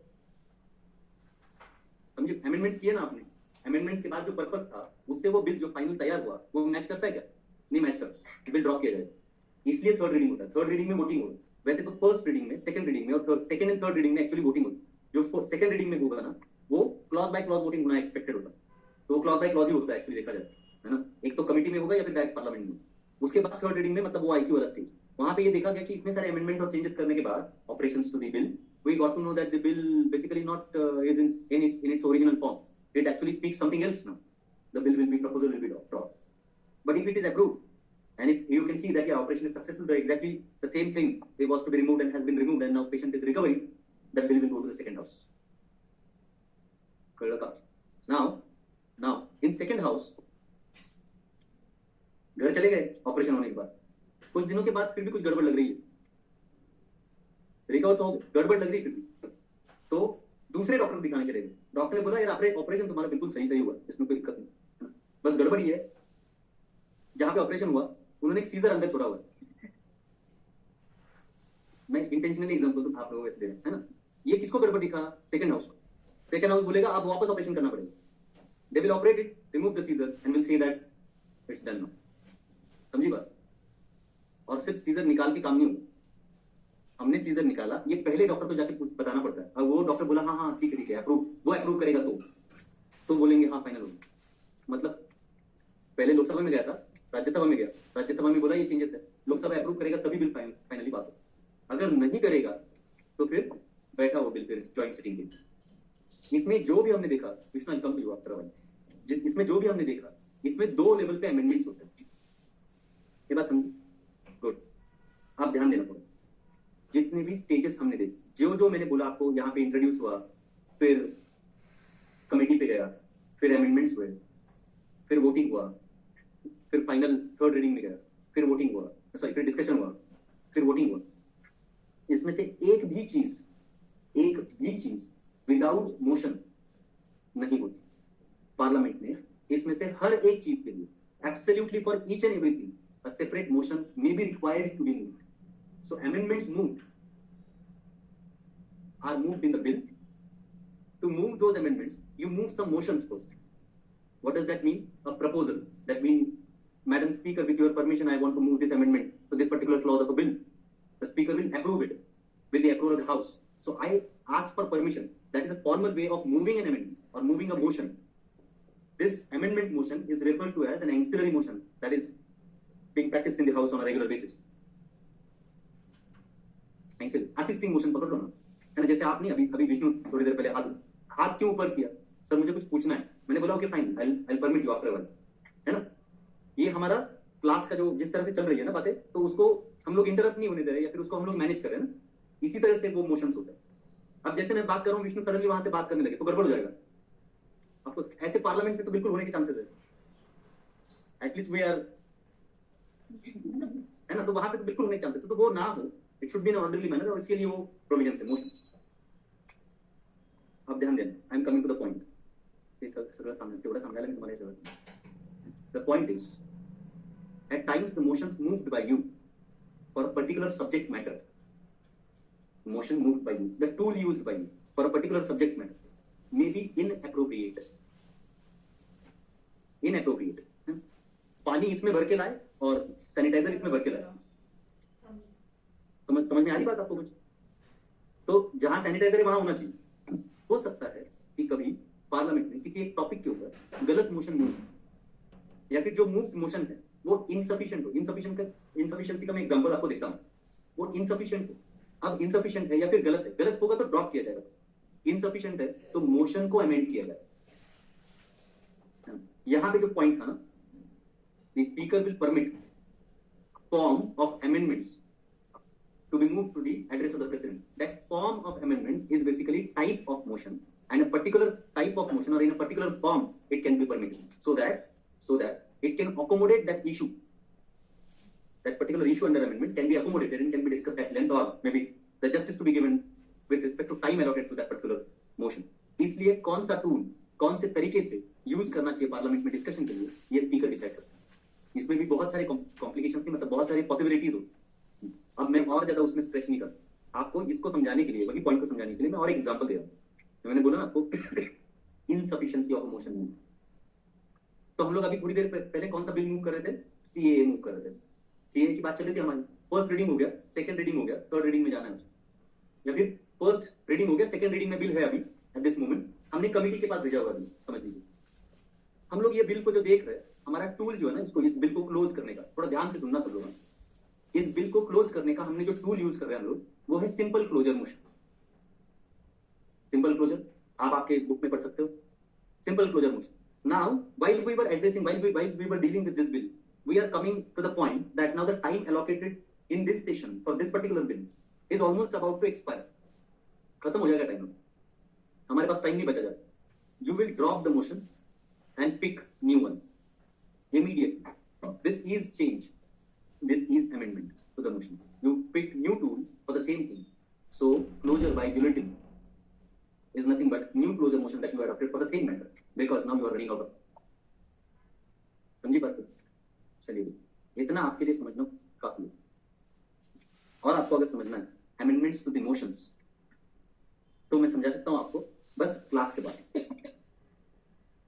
समझे, अमेंडमेंट्स किए ना आपने, अमेंडमेंट्स के बाद जो पर्पस था उससे वो बिल जो फाइनल तैयार हुआ वो मैच करता है क्या, नहीं मैच करता, बिल ड्रॉप किया जाएगा। इसलिए थर्ड रीडिंग होता है, थर्ड रीडिंग में वोटिंग होगी। वैसे तो फर्स्ट रीडिंग में, सेकंड रीडिंग में और सेकंड एंड थर्ड रीडिंग में एक्चुअली वोटिंग होगी। जो सेकंड रीडिंग में होगा ना वो क्लॉज बाय क्लॉज वोटिंग होना एक्सपेक्टेड होता है, तो वो क्लॉज बाय क्लॉज ही होता है एक्चुअली देखा जाए, है ना। एक तो कमेटी में होगा या फिर डायरेक्ट पार्लियामेंट में। उसके बाद थर्ड रीडिंग में मतलब वो आईसीयू वाला स्टेज, वहां पे ये देखा गया कि इतने सारे अमेंडमेंट और चेंजेस करने के बाद operations to the bill, we got to know that the bill basically not is in its original form. It actually speaks something else now. The bill will be proposal will be dropped. But if it is approved, and if you can see that your operation is successful, the exactly the same thing it was to be removed and has been removed, and now patient is recovering, that bill will go to the second house. Now in second house, घर चले गए operation होने के बाद, कुछ दिनों के बाद फिर भी कुछ गड़बड़ लग रही है, रिकवर तो गड़बड़ लग रही फिर भी, तो दूसरे डॉक्टर को दिखाने चले गए। डॉक्टर ने बोला यार ऑपरेशन तुम्हारा बिल्कुल सही हुआ, इसमें कोई दिक्कत नहीं, बस गड़बड़ ये है जहां पे ऑपरेशन हुआ उन्होंने एक सीजर अंदर छोड़ा हुआ है। मैं इंटेंशनली एग्जांपल तो आप लोगों को दे रहा है ना। ये किसको गड़बड़ दिखा, सेकंड हाउस। सेकंड हाउस बोलेगा अब वापस ऑपरेशन करना पड़ेगा, they will operate it, remove the seizure and will say that it's done now. समझी बात। और सिर्फ सीजर निकाल के काम नहीं होगा, हमने सीजर निकाला, ये पहले डॉक्टर को जाके बताना पड़ता है, और वो डॉक्टर बोला हाँ हाँ ठीक है अप्रूव, वो अप्रूव करेगा तो बोलेंगे हाँ फाइनल होगा। मतलब पहले लोकसभा में गया था, राज्यसभा में गया, राज्यसभा में बोला ये चेंजेस है, लोकसभा अप्रूव करेगा तभी बिल फाइनली पास हो। अगर नहीं करेगा तो फिर बैठा वो बिल फिर ज्वाइंट सिटिंग के। इसमें जो भी हमने देखा, कृष्णा कम भी हुआ, इसमें जो भी हमने देखा, इसमें 2 लेवल पे अमेंडमेंट्स होते हैं, ये बात समझी, गुड, आप ध्यान देना पड़ेगा। जितने भी स्टेजेस हमने देखे, जो जो मैंने बोला आपको, यहाँ पे इंट्रोड्यूस हुआ, फिर कमेटी पे गया, फिर अमेंडमेंट्स हुए, फिर वोटिंग हुआ, फिर फाइनल थर्ड रीडिंग में गया, फिर वोटिंग हुआ, सॉरी फिर डिस्कशन हुआ, फिर वोटिंग हुआ। इसमें से एक भी चीज विदाउट मोशन नहीं होती पार्लियामेंट में। इसमें से हर एक चीज के लिए absolutely for each and everything a separate motion may be required to be moved. So amendments are moved in the bill. To move those amendments, you move some motions first. What does that mean? A proposal. That means, Madam Speaker, with your permission, I want to move this amendment to this particular clause of a bill. The Speaker will approve it with the approval of the House. So I ask for permission. That is a formal way of moving an amendment or moving a motion. This amendment motion is referred to as an ancillary motion that is being practiced in the House on a regular basis. Assisting motion पकड़ लो ना, है ना। जैसे आपने अभी विष्णु थोड़ी देर पहले हाथ क्यों ऊपर किया, सर मुझे कुछ पूछना है, मैंने बोला okay fine, I permit you after one, है ना। ये हमारा क्लास का जो जिस तरह से चल रही है ना बातें, तो उसको हम लोग इंटरप्ट नहीं होने दे रहे, या फिर उसको हम लोग मैनेज कर रहे हैं ना, इसी तरह से वो मोशंस होते हैं। अब जैसे मैं बात कर रहा हूँ, विष्णु सडनली वहां से बात करने लगे तो गड़बड़ हो जाएगा। आपको ऐसे पार्लियामेंट में तो बिल्कुल होने के चांसेस है, एटलीस्ट वी आर, है ना। तो वहां पे तो बिल्कुल होने के चांसेस, तो वो ना हो, it should be in orderly manner, और इसके लिए वो प्रोविजन है मोशंस। अब ध्यान देना, I am coming to the point. ये सगळं सामने तेवढं सांगायला मी तुम्हाला सगळं। The point is, at times the motions moved by you for a particular subject matter, motion moved by you, the tool used by you for a particular subject matter may be inappropriate. पानी इसमें भर के लाए और sanitiser इसमें भर के लाए, समझ में आ रही बात आपको कुछ? तो जहां सैनिटाइजर है वहां होना चाहिए। हो सकता है कि कभी पार्लियामेंट में किसी एक टॉपिक के ऊपर गलत मोशन मूव, या फिर जो मूव मोशन है वो इनसफिशिएंट हो। इनसफिशिएंसी का मैं एग्जांपल आपको देता हूं। वो इनसफिशिएंट हो, अब इनसफिशिएंट है या फिर गलत है, गलत होगा तो ड्रॉप किया जाएगा, इनसफिशिएंट है तो मोशन को अमेंड किया जाएगा। यहां पे जो पॉइंट था ना, the speaker will permit form of amendments to be moved to the address of the president. That form of amendments is basically type of motion, and a particular type of motion or in a particular form it can be permitted, so that it can accommodate that issue. That particular issue under amendment can be accommodated and can be discussed at length, or maybe the justice to be given with respect to time allotted to that particular motion. इसलिए कौन सा tool कौन से तरीके से use करना चाहिए parliament में डिस्कशन के लिए, ये स्पीकर डिसाइड करता है। इसमें भी बहुत सारे कॉम्प्लिकेशन थी, मतलब बहुत सारी पॉसिबिलिटीज हो। अब मैं और ज्यादा उसमें स्ट्रेस नहीं करता, आपको इसको समझाने के लिए, वही पॉइंट को समझाने के लिए मैं और एक एग्जांपल दे रहा हूं। मैंने बोला ना आपको इनसफिशिएंसी ऑफ मोशन मूव, तो हम लोग अभी थोड़ी देर पहले कौन सा बिल मूव कर रहे थे, सीएए मूव कर रहे थे। सीएए की बात चल रही थी हमारी, फर्स्ट रीडिंग हो गया, सेकंड रीडिंग हो गया, थर्ड रीडिंग में जाना है, या फिर फर्स्ट रीडिंग हो गया, सेकंड रीडिंग में बिल है अभी एट दिस मोमेंट, हमने कमिटी के पास भेजा हुआ है, समझ लीजिए। हम लोग ये बिल को जो देख रहे हैं, हमारा टूल जो है ना, इसको, इस बिल को क्लोज करने का, थोड़ा ध्यान से सुनना सब लोग। इस बिल को क्लोज करने का हमने जो टूल यूज कर रहे हैं हम लोग, वो है simple closure motion. Simple closure आप आपके बुक में पढ़ सकते हो, simple closure motion. Now while we were dealing with this bill, we are coming to the point that now the time allocated in this session for this particular bill is almost about to expire. खत्म हो जाएगा time, हमारे पास time नहीं बचा जाता। You will drop the motion and pick new one immediately. This is change. This is amendment to the motion. You pick new tool for the same thing. So closure by bulletin is nothing but new closure motion that you adopted for the same matter, because now you are running out of. समझी बात? चलिए, इतना आपके लिए समझना काफी है। और आपको अगर समझना है amendments to the motions, तो मैं समझा सकता हूँ आपको बस क्लास के बाद।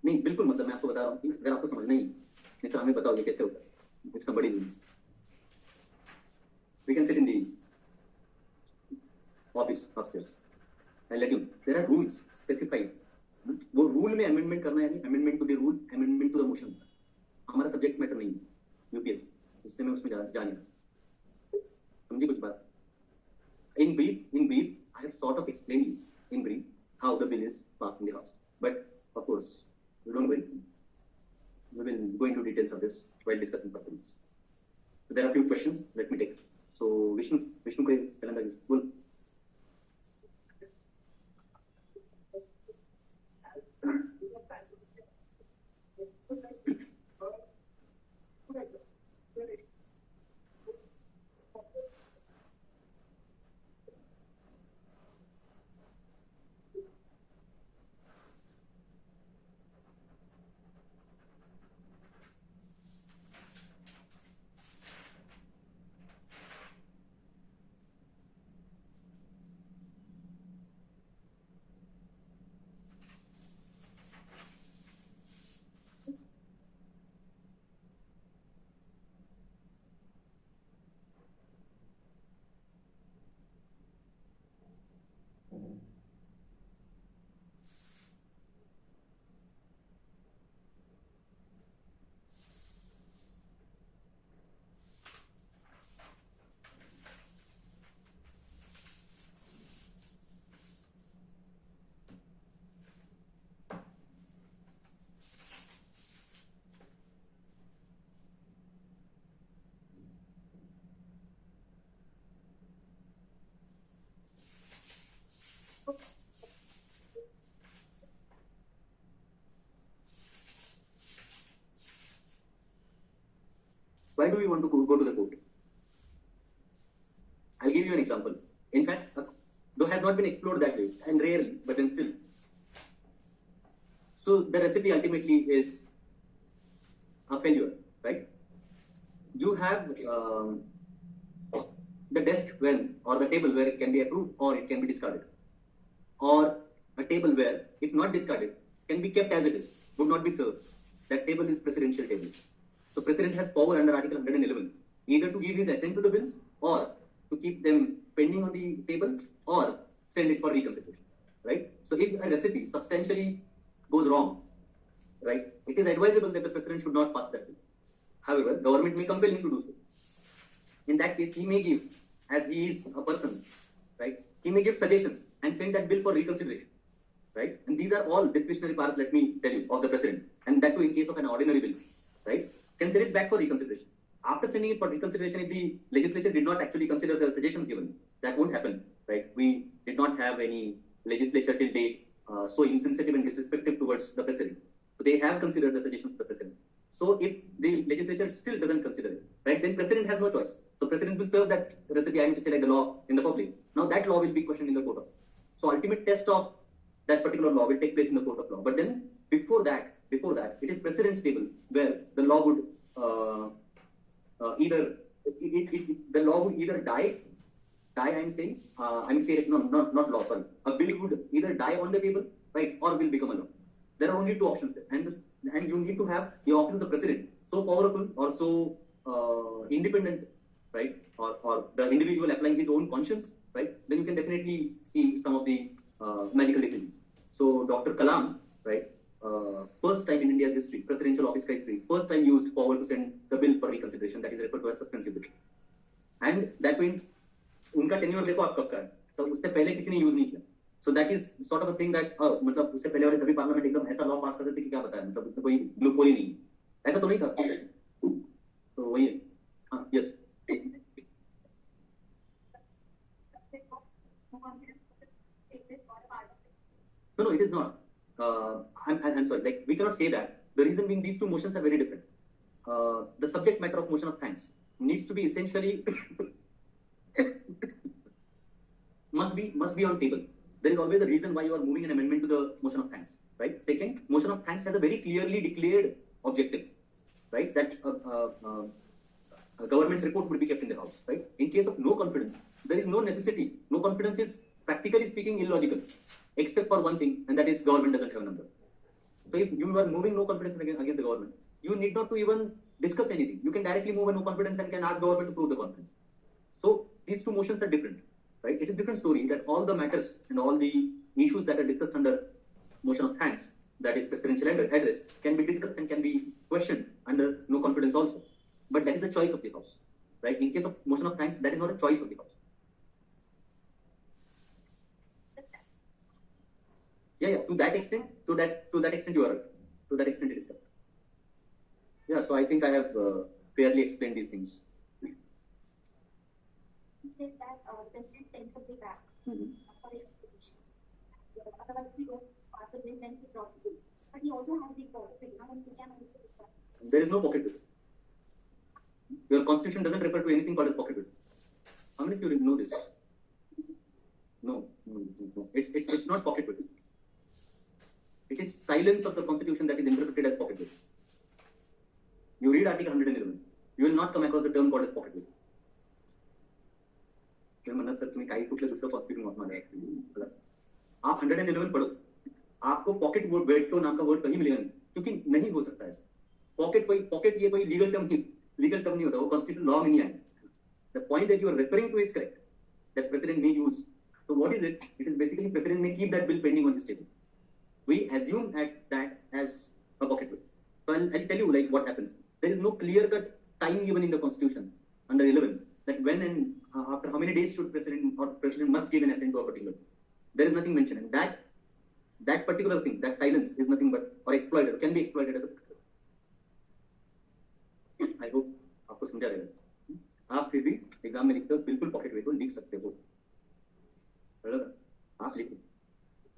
नहीं बिल्कुल, मतलब मैं आपको बता रहा हूँ कि अगर आपको समझना ही नहीं तो हमें बताओ ये कैसे होता है। It's somebody needs. We can sit in the office upstairs and let you. There are rules specified. वो रूल में अमेंडमेंट करना है, यानी amendment to the rule, amendment to the motion. हमारा सब्जेक्ट मैटर नहीं है यूपीएससी, इसलिए मैं उसमें जा नहीं। समझी कुछ बात? In brief, I have sort of explained you in brief how the bill is passed in the house. But of course, we don't worry. We will go into details of this while discussing performance. So there are a few questions. Let me take. So Vishnu को चलन लगे बोल। Why do we want to go to the court? I'll give you an example. In fact, though has not been explored that way, and rarely, but then still. So the recipe ultimately is a failure, right? You have the desk or the table where it can be approved or it can be discarded, or a table where, if not discarded, can be kept as it is, would not be served. That table is presidential table. So president has power under Article 111, either to give his assent to the bills or to keep them pending on the table or send it for reconsideration, right? So if a recipe substantially goes wrong, right, it is advisable that the president should not pass that bill. However, government may compel him to do so. In that case, he may give, as he is a person, right, he may give suggestions and send that bill for reconsideration, right? And these are all discretionary powers, let me tell you, of the president. And that too in case of an ordinary bill, right? Can send it back for reconsideration. After sending it for reconsideration, if the legislature did not actually consider the suggestions given, that won't happen, right? We did not have any legislature till date so insensitive and disrespectful towards the president. So they have considered the suggestions of the president. So if the legislature still doesn't consider it, right, then president has no choice. So president will serve that recipe, I mean to say, like the law in the public. Now that law will be questioned in the court of law. So ultimate test of that particular law will take place in the court of law. But then before that, it is president's table where the law would the law would either die. I'm saying not law. Sorry, a bill would either die on the table, right, or will become a law. There are only two options there, and you need to have the office of the president so powerful or so independent, right, or the individual applying his own conscience, right. Then you can definitely see some of the magical decisions. So Dr. Kalam, right, first time in India's history, presidential office history, first time used power to send the bill for reconsideration, that is referred to as suspensive bill. And that means उनका tenure देखो आप कब का है, so उससे पहले किसी ने यूज नहीं किया. So that is sort of a thing that मतलब उससे पहले वाले सभी पार्लियामेंट एकदम ऐसा लॉ पास करते थे कि क्या बताया, मतलब उसमें कोई लूपहोल ही नहीं, ऐसा तो नहीं था. तो वही है. हाँ, yes. No, it is not. I'm sorry. Like we cannot say that. The reason being, these two motions are very different. The subject matter of motion of thanks needs to be essentially must be on table. There is always a reason why you are moving an amendment to the motion of thanks, right? Second, motion of thanks has a very clearly declared objective, right? That a government's report would be kept in the house, right? In case of no confidence, there is no necessity. No confidence is practically speaking illogical, except for one thing, and that is government doesn't have a number. So if you are moving no confidence against the government, you need not to even discuss anything. You can directly move a no confidence and can ask government to prove the confidence. So these two motions are different, right? It is a different story that all the matters and all the issues that are discussed under motion of thanks, that is presidential address, can be discussed and can be questioned under no confidence also. But that is the choice of the House, right? In case of motion of thanks, that is not a choice of the House. Yeah, to that extent you are right. To that extent it is correct. Yeah, so I think I have fairly explained these things. You said that president sends the bill back for execution. Otherwise, he goes after they send the property. But he also has the pocket bill. There is no pocket bill. Your constitution doesn't refer to anything called as pocket bill. How many of you know this? No. It's not pocket bill. It is silence of the constitution that is interpreted as pocket bill. You read Article 111, you will not come across the term called as pocket bill. Sir तुम्हें काही कुठल्या दुसऱ्या constitution वाचणार आहे, आप 111 पढ़ो, आपको pocket veto नाम का वर्ड कहीं मिलेगा नहीं, क्योंकि नहीं हो सकता है. पॉकेट ये कोई लीगल टर्म नहीं होता, वो कॉन्स्टिट्यूशन लॉ में नहीं आएगा. The point that you are referring to is correct, that president may use. So what is it? It is basically president may keep that bill pending on his table. We assume that as a pocket bill. So I'll tell you like what happens. There is no clear-cut time given in the constitution under 11 that when and after how many days should president must give an assent to a particular bill. There is nothing mentioned, and that particular thing, that silence is nothing but or exploited, can be exploited as a pocket bill. I hope आपको समझा रहेगा. आप फिर भी exam में लिखते हो बिल्कुल पॉकेट वेट लिख सकते हो, आप लिखो,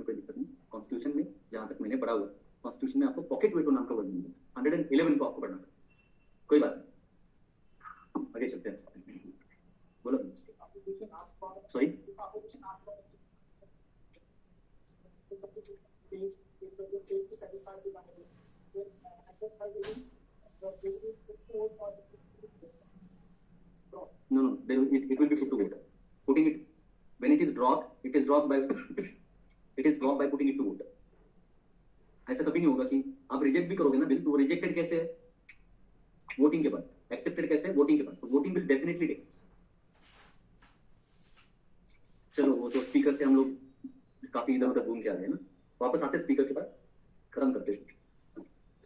कोई दिक्कत नहीं. कॉन्स्टिट्यूशन में जहां तक मैंने पढ़ा हुआ, कॉन्स्टिट्यूशन में आपको पॉकेट वेटो नाम का वर्ड नहीं है. 111 को आपको पढ़ना है, कोई बात नहीं. No, it will be put to vote. Putting it, when it is dropped by it is dropped by putting it to vote. ऐसा कभी नहीं होगा कि आप रिजेक्ट भी करोगे ना बिल, तो वो रिजेक्टेड कैसे है? वोटिंग के बाद. एक्सेप्टेड कैसे है? वोटिंग के बाद. तो वोटिंग विल डेफिनेटली टेक. चलो वो तो स्पीकर से हम लोग काफी इधर उधर घूम के आ गए ना. वापस आते स्पीकर के बाद खत्म करते.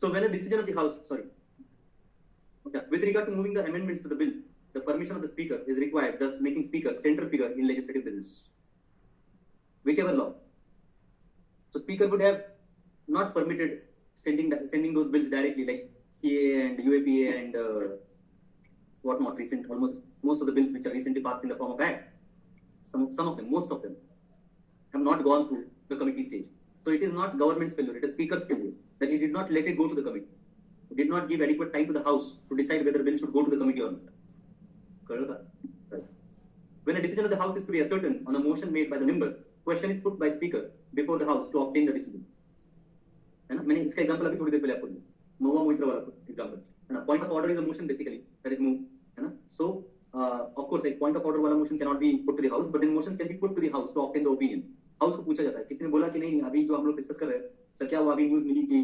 So when a decision of the House, with regard to moving the amendments to the bill, the permission of the speaker is required, thus making speaker central figure in legislative bills, whichever law. So speaker would have not permitted sending those bills directly, like CA and UAPA and whatnot. Most of the bills which are recently passed in the form of act, some of them, most of them, have not gone through the committee stage. So it is not government's failure; it is speaker's failure that he did not let it go to the committee. He did not give adequate time to the House to decide whether bill should go to the committee or not. Right. When a decision of the House is to be ascertained on a motion made by the member, question is put by speaker before the House to obtain the decision. है ना? मैंने इसका example अभी थोड़ी देर पहले आपको दिया, नोवा मोइत्रा वाला एग्जांपल, है ना? Point of order is a motion basically that is move, है ना? सो ऑफ कोर्स एक पॉइंट ऑफ ऑर्डर वाला motion can not be put to the house, but then motions can be put to the house to obtain the opinion. House को पूछा जाता है, किसी ने बोला कि नहीं अभी जो हम लोग डिस्कस कर रहे हैं सर, क्या वो अभी न्यूज मिली कि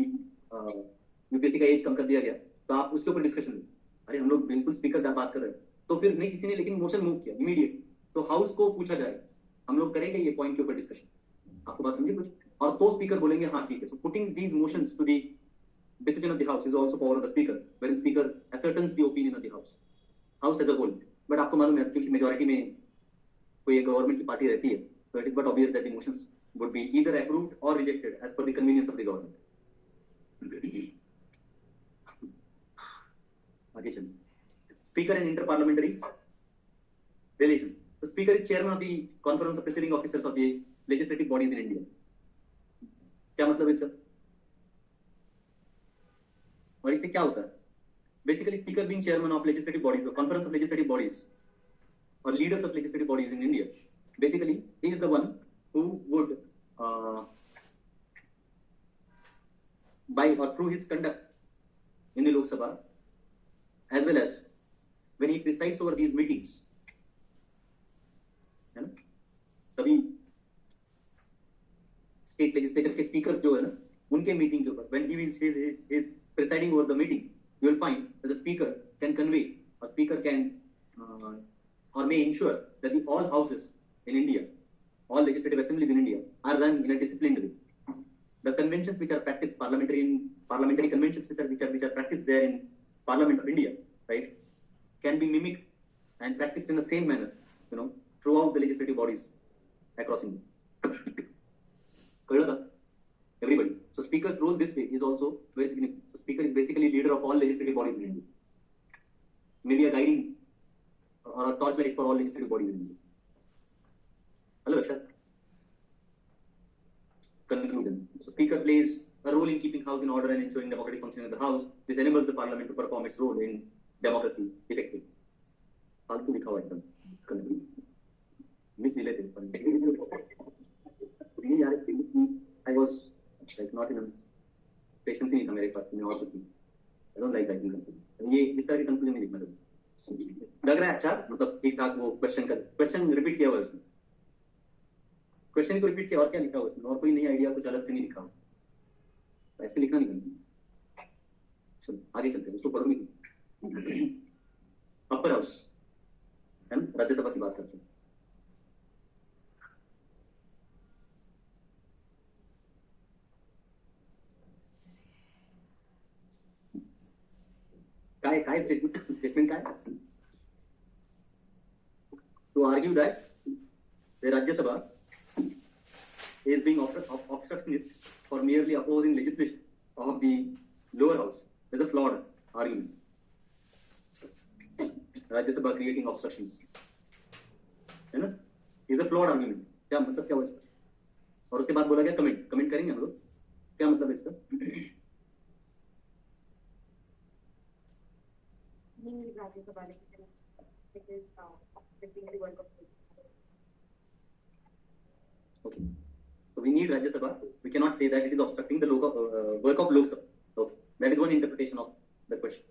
यूपीएससी का एज कम कर दिया गया, तो आप उसके ऊपर डिस्कशन लो. अरे हम लोग बिल्कुल स्पीकर बात कर रहे हैं, तो फिर नहीं किसी ने लेकिन मोशन मूव किया इमीडिएट, तो हाउस को पूछा जाए हम लोग करेंगे ये पॉइंट के ऊपर डिस्कशन. आपको बात समझे कुछ? और तो स्पीकर बोलेंगे हाँ ठीक है. So putting these motions to the decision of the House is also power of the speaker, wherein speaker ascertains the opinion of the House as a whole. But आपको मालूम है क्योंकि मेजॉरिटी में कोई गवर्नमेंट की पार्टी रहती है, so it is but obvious that the motions would be either approved or rejected as per the convenience of the government. आगे चलिए. Speaker and interparliamentary relations. The speaker is chairman of the conference of presiding officers of the legislative bodies in India. क्या मतलब है इसका? और इससे क्या होता है? Basically, speaker being chairman of legislative bodies, or conference of legislative bodies, or leaders of legislative bodies in India, basically he is the one who would, by or through his conduct in the Lok Sabha, as well as when he presides over these meetings, है ना? सभी state legislature के speakers जो है ना, उनके meeting के ऊपर, when he is presiding over the meeting, you will find that the speaker can convey, or speaker can or may ensure that all houses in India, all legislative assemblies in India are run in a disciplined way. The conventions which are practiced, parliamentary conventions which are practiced there in Parliament of India, right, can be mimicked and practiced in the same manner, throughout the legislative bodies across India. कळलं का? Everybody. So speaker's role this way is also very significant. So speaker is basically leader of all legislative bodies in India. Maybe a guiding or a torchlight for all legislative bodies in India. Hello, Akshat. Conclusion. So speaker plays a role in keeping house in order and ensuring democratic functioning of the house. This enables the parliament to perform its role in democracy effectively. फालतू लिखा हुआ एकदम. Conclusion. Misrelated. I was like not in a patience नहीं था मेरे पास में और कुछ नहीं. I don't like writing conclusion. ये इस तरह की conclusion नहीं लिखना चाहिए. लग रहा है अच्छा, मतलब ठीक ठाक वो क्वेश्चन रिपीट किया हुआ है उसमें. क्वेश्चन को रिपीट किया और क्या लिखा हुआ है उसमें, और कोई नई आइडिया कुछ अलग से नहीं लिखा हुआ. ऐसे लिखना नहीं करना. चलो आगे चलते हैं, उसको पढ़ूंगी. अपर हाउस है ना, राज्यसभा की बात करते हैं. काय statement काय? To argue that the Rajya Sabha is being obstructionist for merely opposing legislation of the lower house is a flawed argument. Rajya Sabha creating obstructions, है ना? Is a flawed argument. क्या मतलब क्या हुआ इसका? और उसके बाद बोला गया कमेंट करेंगे हम लोग. क्या मतलब है इसका? Okay. So we need Rajya Sabha. We cannot say that it is obstructing the work of Lok Sabha. So that is one interpretation of the question.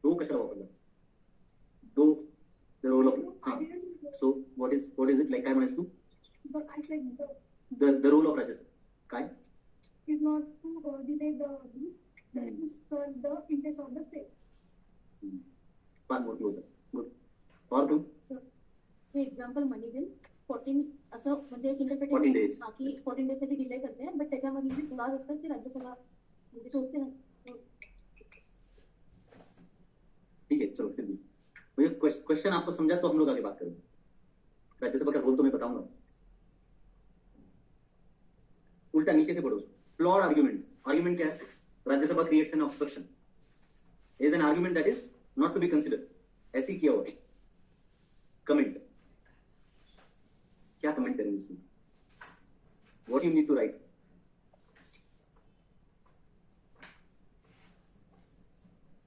दो कशाला वापरला? दो the role of so what is it like? I want to But I said the role of Rajya Sabha. Kai? is not to delay the to serve the interest of the state. One more closer. Good. Or two? So, for example, money bill 14 असं म्हणजे एक 14 interpretation days. की 14 days साठी delay करते हैं but त्याच्यामध्ये जी clause असतात ती राज्यसभा म्हणजे सोडते ना. ठीक है, चलो फिर भी मुझे क्वेश्चन आपको समझा तो हम लोग आगे बात करेंगे. राज्यसभा का रोल तो मैं बताऊंगा. उल्टा नीचे से पढ़ो. Flawed argument. आर्ग्यूमेंट क्या है? Rajya Sabha creates an obstruction. Is an argument that is not to be considered. ऐसी किया हुआ है. कमेंट. क्या कमेंट करेंगे इसमें? What you need to write?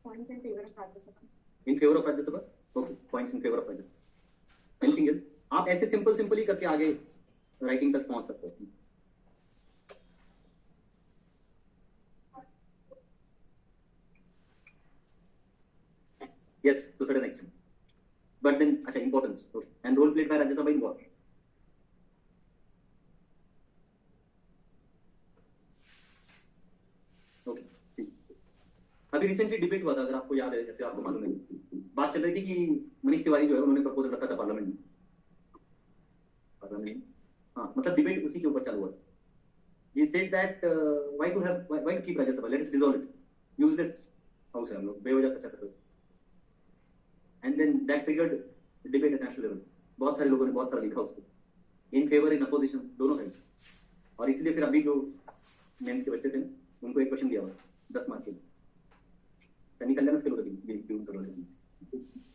Points in favor of Rajya Sabha. In favour of Rajya Sabha. Okay, points in favour of Rajya Sabha. Anything else? आप ऐसे simple ही करके आगे राइटिंग तक पहुंच सकते हो. Yes, to certain extent. But then, अच्छा, importance. Okay. And role played by Rajya Sabha in what? Okay. अभी रिसेंटली डिबेट हुआ था, अगर आपको याद है, जैसे आपको मालूम है, बात चल रही थी कि मनीष तिवारी जो है उन्होंने प्रपोजल रखा था पार्लियामेंट में. हाँ, मतलब डिबेट उसी के ऊपर चालू हुआ. He said that why to keep Rajya Sabha? Let us dissolve it. Useless house है हम लोग, बेवजह खर्चा करते. And then that triggered debate at national level. बहुत सारे लोगों ने बहुत सारा लिखा उसको. In favor, in opposition, दोनों साइड. और इसलिए फिर अभी जो मेंस के बच्चे थे उनको एक क्वेश्चन दिया हुआ 10 मार्क के. निकल जाना स्किल होती.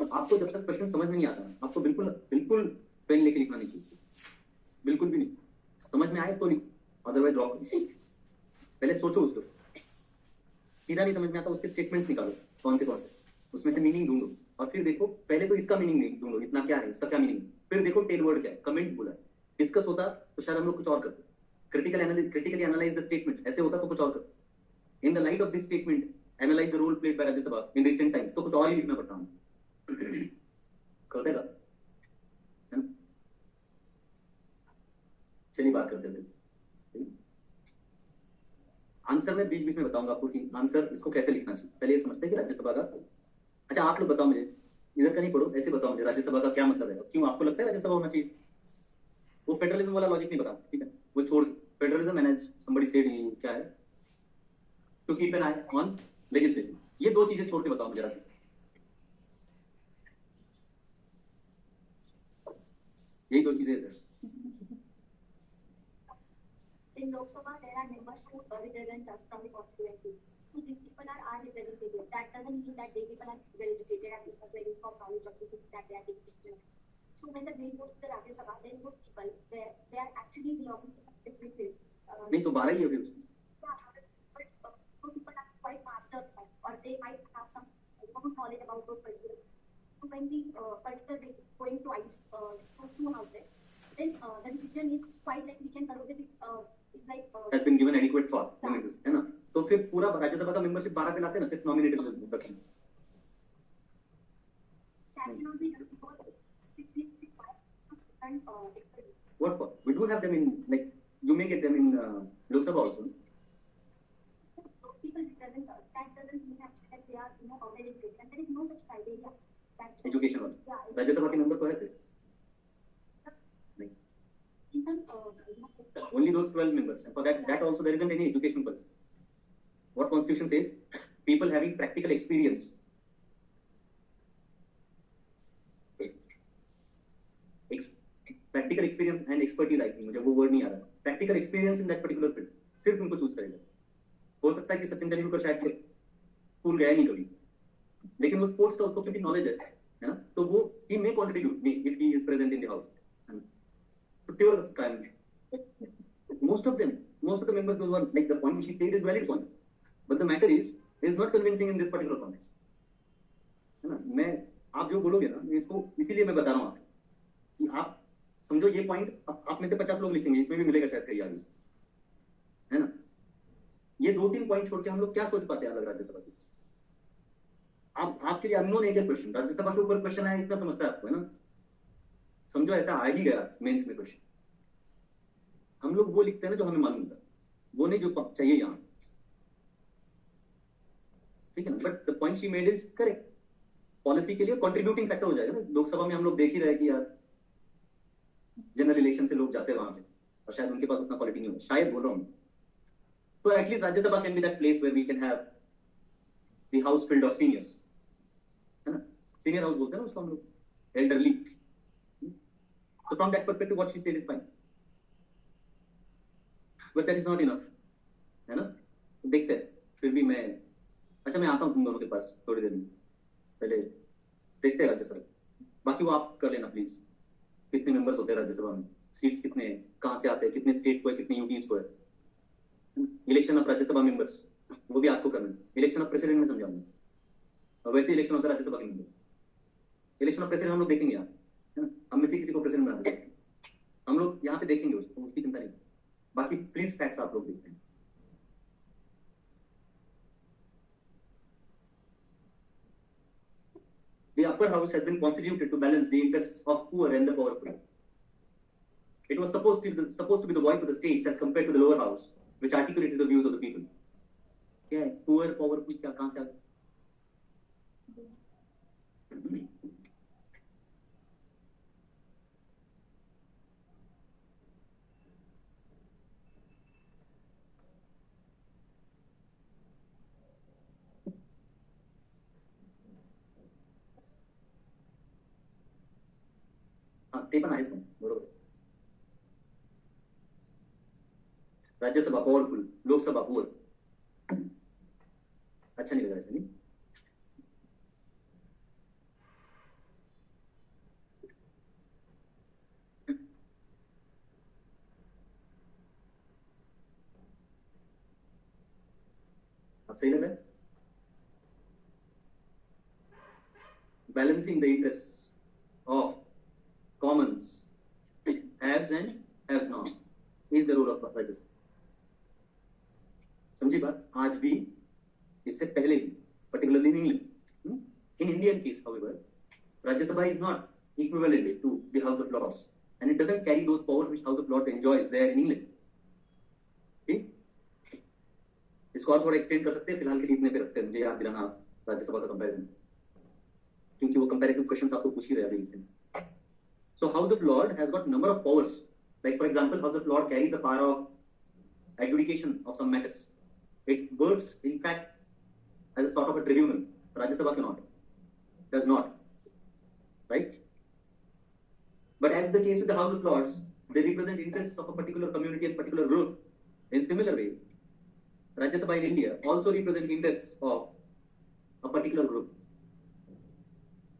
आपको जब तक क्वेश्चन समझ में नहीं आता, आपको बिल्कुल पेन लेके लिखना नहीं चाहिए. बिल्कुल भी नहीं. समझ में आए तो लिखो, अदरवाइज ड्रॉप करो. पहले सोचो उसको. सीधा नहीं समझ में आता, उसके स्टेटमेंट्स निकालो कौन से उसमें से मीनिंग ढूंढो. और फिर देखो, पहले तो इसका मीनिंग नहीं ढूंढो, इतना क्या है, इसका क्या मीनिंग. फिर देखो टेल वर्ड क्या है, कमेंट बोला है. डिस्कस होता तो शायद हम लोग कुछ और करते. Critically analyse the statement. ऐसे होता तो कुछ और करते. In the light of this statement analyse the role played by Rajya Sabha in recent times, तो कुछ और ही लिखना पड़ता हमें. करते का है ना. चलिए बात करते थे. आंसर में बीच में बताऊंगा आपको कि आंसर इसको कैसे लिखना चाहिए. पहले ये समझते हैं कि राज्यसभा का. अच्छा, आप लोग बताओ मुझे, इधर का नहीं पढ़ो, ऐसे बताओ मुझे राज्यसभा का क्या मतलब है, क्यों आपको लगता है राज्यसभा होना चाहिए. वो फेडरलिज्म वाला लॉजिक नहीं बताओ, ठीक है, वो छोड़. फेडरलिज्म मैनेज somebody said क्या है, to keep an eye on legislation. ये दो चीजें छोड़ के बताओ मुझे राज्यसभा. यही दो चीजें sir. In Lok Sabha, there are members who represent us from the constituency. So these people are representative. That doesn't mean that they people are well educated and very for knowledge of the things that they are taking. So when the bill goes to the Rajya Sabha, then those people they are actually belonging to different fields. नहीं तो 12 ही है उसमें. But those people are quite master or they might have some knowledge about those particular. So when the particular bill is going twice to two houses, then the decision is quite like we can correct it. It's like has been given adequate thought, है ना. तो फिर पूरा राज्यसभा का membership 12 पे लाते हैं ना, सिर्फ नॉमिनेटेड रखें. What for? We do have them in, like, you may get them in Lok Sabha also. People represent us. That doesn't mean that they are, already educated. And there is no such criteria. Education वाला. राज्यसभा के member तो है थे. Only those 12 members. And for that also there isn't any education policy. What Constitution says? People having practical experience. Practical experience and expertise, I think. मुझे वो word नहीं आ रहा. Practical experience in that particular field. सिर्फ उनको choose करेगा. हो सकता है कि सचिन तेंदुलकर शायद स्कूल गया नहीं कभी, लेकिन वो स्पोर्ट्स का उसको क्योंकि नॉलेज है ना, तो वो he may contribute if he is present in the house. छुट्टी हो सकता है. Most of them most of the members were like the point she said is valid point, but the matter is not convincing in this particular context. है ना, मैं आप जो बोलोगे ना इसको इसीलिए मैं बता रहा हूँ आपको कि आप समझो ये पॉइंट आप में से 50 लोग लिखेंगे, इसमें भी मिलेगा शायद कई आदमी, है ना। ये 2-3 पॉइंट छोड़ के हम लोग क्या सोच पाते हैं अलग राज्यसभा की। आप आपके लिए अननोन है क्या क्वेश्चन, राज्यसभा के ऊपर क्वेश्चन आया इतना समझता है आपको, है ना। समझो ऐसा आ ही गया मेंस में क्वेश्चन, हम लोग वो लिखते हैं ना जो हमें मालूम था, वो नहीं जो चाहिए यहाँ, ठीक है ना। But the point she made is correct, policy के लिए कंट्रीब्यूटिंग फैक्टर हो जाएगा ना। लोकसभा में हम लोग देख ही रहे कि यार जनरल इलेक्शन से लोग जाते हैं वहां पे और शायद उनके पास उतना क्वालिटी नहीं हो, शायद बोल रहा हूँ। तो at least Rajya Sabha can be that place where we can have the house filled of seniors, है ना। सीनियर हाउस बोलते हैं ना उसको हम लोग, elderly. So from that perspective, what she said is fine, but that is not enough, है ना। देखते हैं फिर भी मैं, अच्छा मैं आता हूँ तुम दोनों के पास थोड़ी देर में, पहले देखते हैं राज्यसभा, बाकी वो आप कर लेना प्लीज। कितने मेंबर्स होते हैं राज्यसभा में, सीट्स कितने, कहाँ से आते हैं, कितने स्टेट को है, कितने यूटीज को है। इलेक्शन ऑफ राज्यसभा मेंबर्स वो भी आपको करना है। इलेक्शन ऑफ प्रेसिडेंट में समझाऊंगा, और वैसे इलेक्शन होता है राज्यसभा के मेंबर। इलेक्शन ऑफ प्रेसिडेंट हम लोग देखेंगे यहाँ, है ना। हम में से किसी को प्रेसिडेंट बना देंगे, हम लोग यहाँ पे देखेंगे उसको, उसकी चिंता नहीं। बाकी प्लीज फैक्ट्स आप लोग देखते हैं। The upper house has been constituted to balance the interests of poor and the powerful. It was supposed to be the voice of the states as compared to the lower house, which articulated the views of the people. क्या है poor, powerful, क्या कहाँ से आ गया? हाँ ते पण आहेच ना, बरोबर। राज्यसभा पावरफुल, लोकसभा पुअर, अच्छा नहीं लगा ऐसा नहीं। अब सही लग रहा है। Balancing the interests of commons, haves and have not, is the role of Rajya Sabha. समझी बात। आज भी, इससे पहले भी, particularly in England, in Indian case, however, Rajya is not equivalent to the House of Lords, and it doesn't carry those powers which House of Lords enjoys there in England. ठीक, इसको और थोड़ा एक्सटेंड कर सकते हैं, फिलहाल के लिए इतने पे रखते हैं। मुझे याद दिलाना राज्यसभा का कंपैरिजन, क्योंकि वो कंपैरेटिव क्वेश्चंस आपको पूछ ही रहे हैं। So House of Lord has got number of powers, like for example, House of Lord carries the power of adjudication of some matters. It works in fact as a sort of a tribunal. Rajya Sabha cannot, does not, right? But as the case with the House of Lords, they represent interests of a particular community and particular group. In similar way, Rajya Sabha in India also represent interests of a particular group.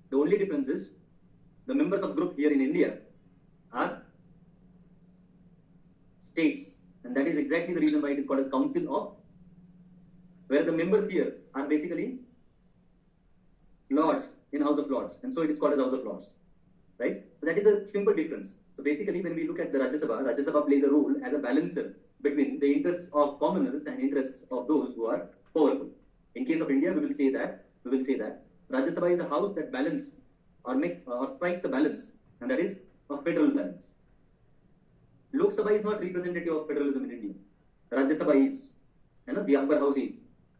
The only difference is the members of group here in India are states, and that is exactly the reason why it is called as Council of, where the members here are basically lords in House of Lords, and so it is called as House of Lords, right? So that is a simple difference. So basically, when we look at the Rajya Sabha plays a role as a balancer between the interests of commoners and interests of those who are powerful. In case of India, we will say that Rajya Sabha is a house that balance or strikes a balance, and that is a federal balance. Lok Sabha is not representative of federalism in India. Rajya Sabha is, the upper house is.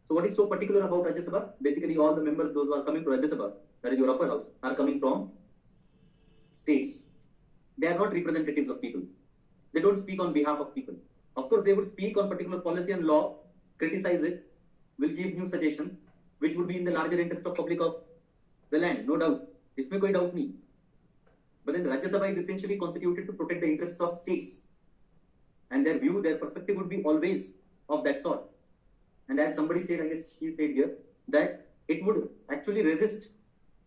So what is so particular about Rajya Sabha? Basically, all the members, those who are coming to Rajya Sabha, that is your upper house, are coming from states. They are not representatives of people. They don't speak on behalf of people. Of course, they would speak on particular policy and law, criticize it, will give new suggestions, which would be in the larger interest of public of the land, no doubt. इसमें कोई doubt नहीं. But then Rajya Sabha is essentially constituted to protect the interests of states, and their view, their perspective would be always of that sort. And as somebody said, I guess she said here, that it would actually resist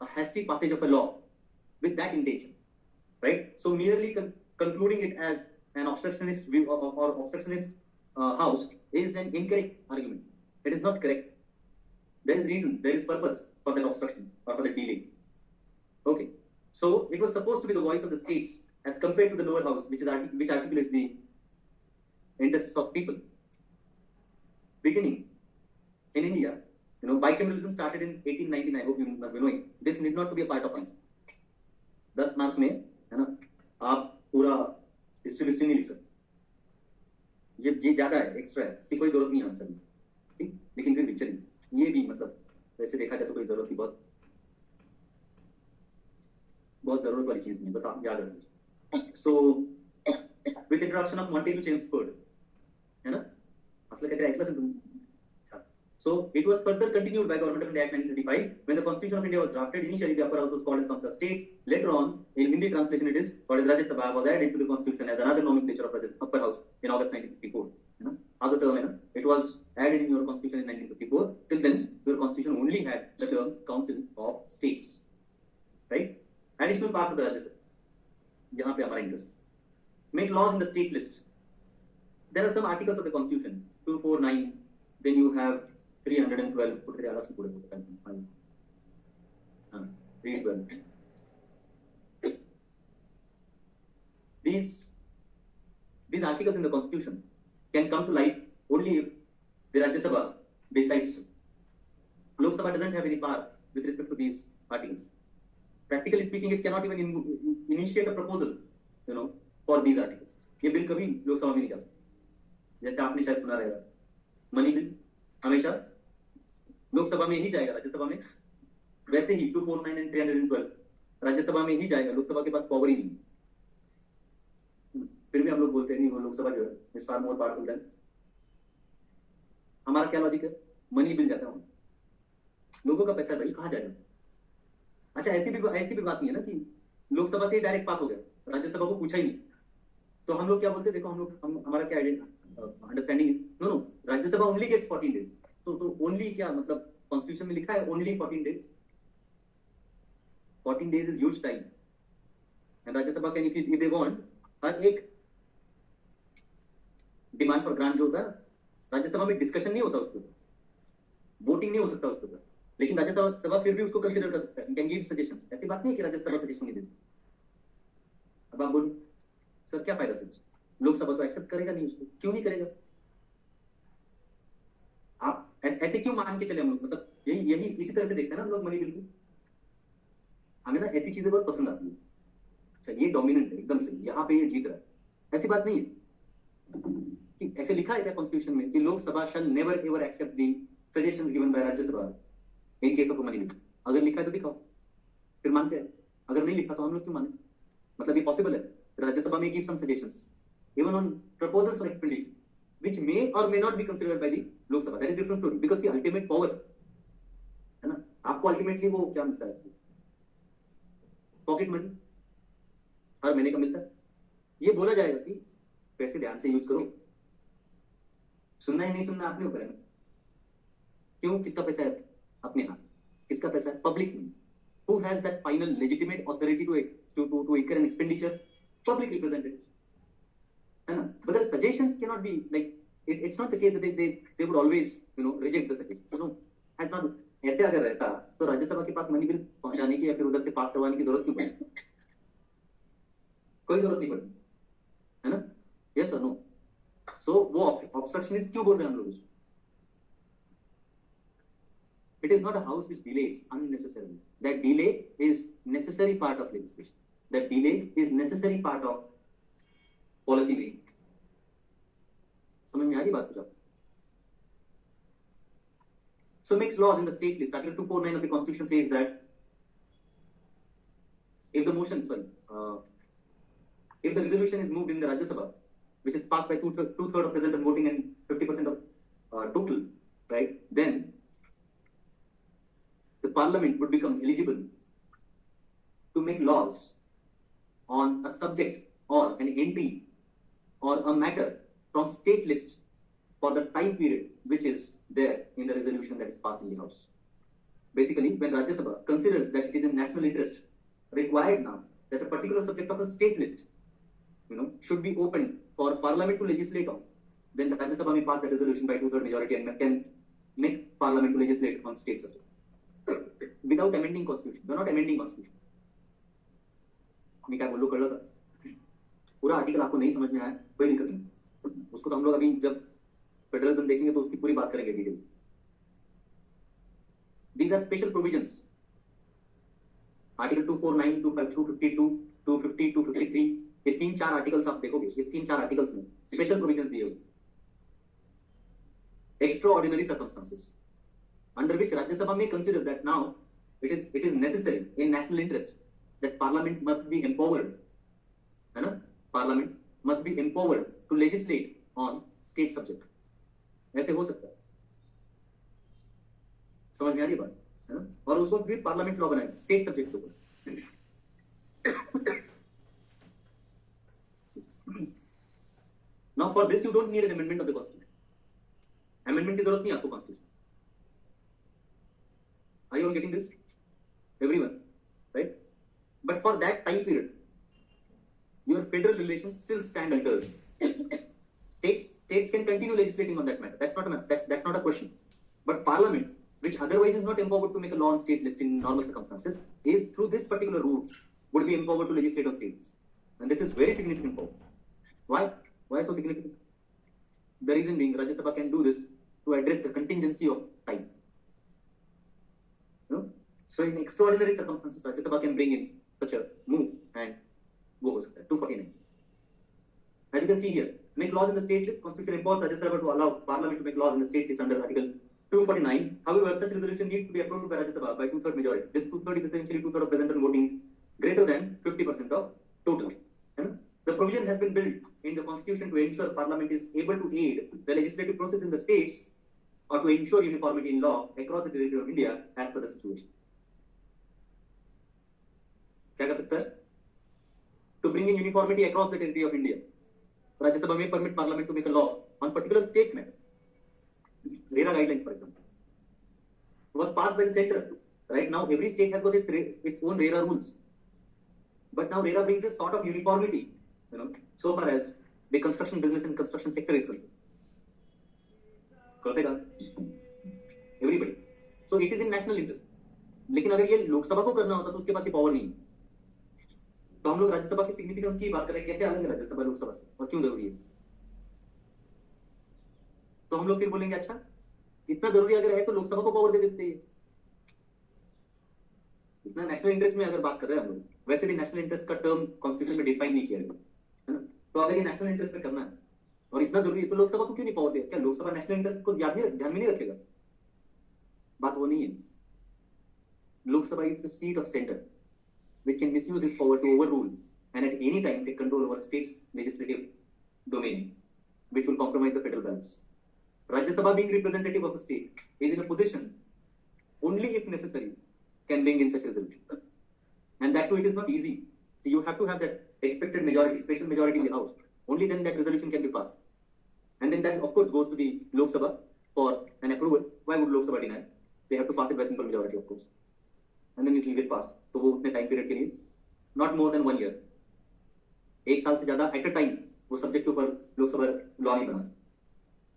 a hasty passage of a law with that intention, right? So merely concluding it as an obstructionist view or obstructionist House is an incorrect argument. It is not correct. There is reason, there is purpose for that obstruction or for the delay. Okay. So it was supposed to be the voice of the states as compared to the lower house, which articulates the interests of people. Beginning in India, bicameralism started in 1899. I hope you must be knowing. This need not to be a part of answer. 10 mark में है ना आप पूरा history नहीं लिख सकते. ये ज्यादा है, एक्स्ट्रा है, इसकी कोई जरूरत नहीं है आंसर में. ठीक, लेकिन फिर भी चलिए, ये भी मतलब वैसे देखा जाए तो कोई जरूरत की बहुत जरूरत वाली चीज नहीं, बस आप याद रखिए. So with introduction of Montagu Chelmsford, है ना, असलं कहते ऐकलं तुम्ही. So it was further continued by Government of India Act 1935 when the Constitution of India was drafted. Initially, the upper house was called as Council of States. Later on, in Hindi translation, it is called as Rajya Sabha, was added to the Constitution as another nomenclature of upper house in August 1954. You know, as a term, it was added in your Constitution in 1954. Till then, your Constitution only had the term Council of States. Right? Additional part of the Rajya Sabha. यहाँ पे हमारा interest. Make laws in the state list. There are some articles of the Constitution. 249. Then you have 312. Put it alas put it. 312. These articles in the Constitution can come to light only if the Rajya Sabha decides. Lok Sabha doesn't have any power with respect to these articles. Practically speaking, it cannot even initiate a proposal, for these articles. ये bill कभी लोकसभा में नहीं जा सकता. जैसे आपने शायद सुना रहेगा, मनी बिल हमेशा लोकसभा में ही जाएगा, राज्यसभा में वैसे ही 249 and 312 राज्यसभा में ही जाएगा, लोकसभा के पास पावर ही नहीं. फिर भी हम लोग बोलते नहीं वो लोकसभा जो है इस फार मोर पावरफुल देन. हमारा क्या लॉजिक है? मनी बिल जाता है, लोगों का पैसा भाई कहाँ जाएगा? अच्छा, ऐसी भी बात नहीं है ना कि लोकसभा से डायरेक्ट पास हो गया, राज्यसभा को पूछा ही नहीं. तो हम लोग क्या बोलते हैं, देखो हमारा क्या अंडरस्टैंडिंग है, no Rajya Sabha only gets 14 days. तो ओनली क्या मतलब कॉन्स्टिट्यूशन में लिखा है only 14 days. 14 days is huge time. And Rajya Sabha can if they want, हर एक डिमांड फॉर ग्रांट जो होता है राज्यसभा में डिस्कशन नहीं होता, उसके वोटिंग नहीं हो सकता उसके ऊपर, लेकिन राज्यसभा फिर भी उसको कंसीडर कर सकता है, कैन गिव सजेशंस. ऐसी बात नहीं है कि राज्यसभा सजेशन नहीं देती. अब आप बोलो सर क्या फायदा सर, लोकसभा तो एक्सेप्ट करेगा नहीं उसको, क्यों नहीं करेगा? आप ऐसे क्यों मान के चले हम लोग, मतलब यही इसी तरह से देखते हैं ना हम लोग मनी बिल को. हमें ना ऐसी चीजें बहुत पसंद आती है. अच्छा ये डोमिनेंट है एकदम से, यहाँ पे ये जीत रहा है, ऐसी बात नहीं है कि ऐसे लिखा है कॉन्स्टिट्यूशन में कि Lok Sabha shall never ever accept the suggestions given by Rajya Sabha in case of money bill. अगर लिखा है तो दिखाओ, फिर मानते हैं. अगर नहीं लिखा तो हम लोग क्यों माने? मतलब ये पॉसिबल है, राज्यसभा में give some suggestions even on proposals for expenditure which may or may not be considered by the Lok Sabha. That is different story because the ultimate power है ना, आपको ultimately वो क्या मिलता है, पॉकेट मनी हर महीने का मिलता है. ये बोला जाएगा कि पैसे ध्यान से यूज करो, सुनना ही नहीं सुनना आपने ऊपर है ना. क्यों? किसका पैसा है? अपने हाथ. किसका पैसा है? पब्लिक में. Who has that final legitimate authority to incur an expenditure? Public representatives. But the suggestions cannot be like it's not the case that they would always reject the suggestions. No, has not. ऐसे अगर रहता तो राज्यसभा के पास money bill पहुंचाने की या फिर उधर से पास करवाने की जरूरत क्यों पड़ी? कोई जरूरत नहीं पड़ी, है ना. यस और नो. सो वो ऑब्स्ट्रक्शनिस्ट क्यों बोल रहे हैं हम लोग इसको? It is not a house which delays unnecessarily. That delay is necessary part of legislation. That delay is necessary part of policy making. समझ में आ रही बात कुछ आपको? So makes laws in the state list. Article 249 of the Constitution says that if the resolution is moved in the Rajya Sabha, which is passed by two-thirds of present and voting and 50% of total, right? Then the Parliament would become eligible to make laws on a subject or an entry or a matter from state list for the time period which is there in the resolution that is passed in the House. Basically, when Rajya Sabha considers that it is in national interest, required now that a particular subject of a state list, should be opened for Parliament to legislate on, then the Rajya Sabha may pass the resolution by 2/3 majority and can make Parliament to legislate on state subject without amending constitution. They are not amending constitution. मैं क्या बोलूँ कल का पूरा article आपको नहीं समझ में आया कोई दिक्कत नहीं, उसको तो हम लोग अभी जब फेडरलिज्म देखेंगे तो उसकी पूरी बात करेंगे detail. These are special provisions. Article 249, 252, 250, 253 ये 3-4 आर्टिकल्स आप देखोगे, ये 3-4 आर्टिकल्स में स्पेशल प्रोविजंस दिए हुए. Extraordinary circumstances under which Rajya Sabha may consider that now it is necessary in national interest that Parliament must be empowered, Parliament must be empowered to legislate on state subject. ऐसे हो सकता है, समझ में आ रही बात है ना. और उस वक्त भी पार्लियामेंट लॉ बनाएगा स्टेट सब्जेक्ट के ऊपर. Now for this you don't need an amendment of the constitution. Amendment की जरूरत नहीं आपको constitution. Are you all getting this? Everyone, right? But for that time period, your federal relations still stand unaltered. States can continue legislating on that matter. That's not a question. But Parliament, which otherwise is not empowered to make a law on state list in normal circumstances, is through this particular route would be empowered to legislate on states. And this is very significant power. Why? Why so significant? The reason being, Rajya Sabha can do this to address the contingency of time. So in extraordinary circumstances, Rajya Sabha can bring in such a move and go 249. As you can see here, make laws in the state list. Constitution empowers Rajya Sabha to allow Parliament to make laws in the state list under Article 249. However, such resolution needs to be approved by Rajya Sabha by 2/3 majority. This 2/3 is essentially 2/3 of present and voting greater than 50% of total. The provision has been built in the Constitution to ensure Parliament is able to aid the legislative process in the states or to ensure uniformity in law across the territory of India as per the situation. क्या कर सकता है? To bring in uniformity across the territory of India, Rajya Sabha may permit Parliament to make a law on particular state matter. RERA guidelines, for example, was passed by the center. Right now, every state has got its own RERA rules. But now RERA brings a sort of uniformity, so far as the construction business and construction sector is concerned. Everybody. So it is in national interest. लेकिन अगर ये लोकसभा को करना होता तो उसके पास ये power नहीं है. तो हम लोग राज्यसभा की सिग्निफिकेंस की बात करें, कैसे आएंगे राज्यसभा लोकसभा से और क्यों जरूरी है. तो हम लोग फिर बोलेंगे अच्छा इतना जरूरी अगर है तो लोकसभा को पावर दे देते हैं. इतना नेशनल इंटरेस्ट में अगर बात कर रहे हैं हम लोग, वैसे भी नेशनल इंटरेस्ट का टर्म कॉन्स्टिट्यूशन में डिफाइन नहीं किया गया है ना. तो अगर ये नेशनल इंटरेस्ट में करना है और इतना जरूरी है तो लोकसभा को क्यों नहीं पावर दिया? क्या लोकसभा नेशनल इंटरेस्ट को ध्यान में नहीं रखेगा? बात वो नहीं है. Lok Sabha is the seat of centre which can misuse its power to overrule and at any time take control over state's legislative domain, which will compromise the federal balance. Rajya Sabha, being representative of a state, is in a position only if necessary can bring in such resolution. And that too, it is not easy. So you have to have that expected majority, special majority in the House. Only then that resolution can be passed. And then that, of course, goes to the Lok Sabha for an approval. Why would Lok Sabha deny? They have to pass it by simple majority, of course. And then it will get passed. तो वो उतने time period के लिए not more than 1 year, एक साल से ज्यादा at a time वो सब्जेक्ट के ऊपर लोकसभा लॉ नहीं बना सकती.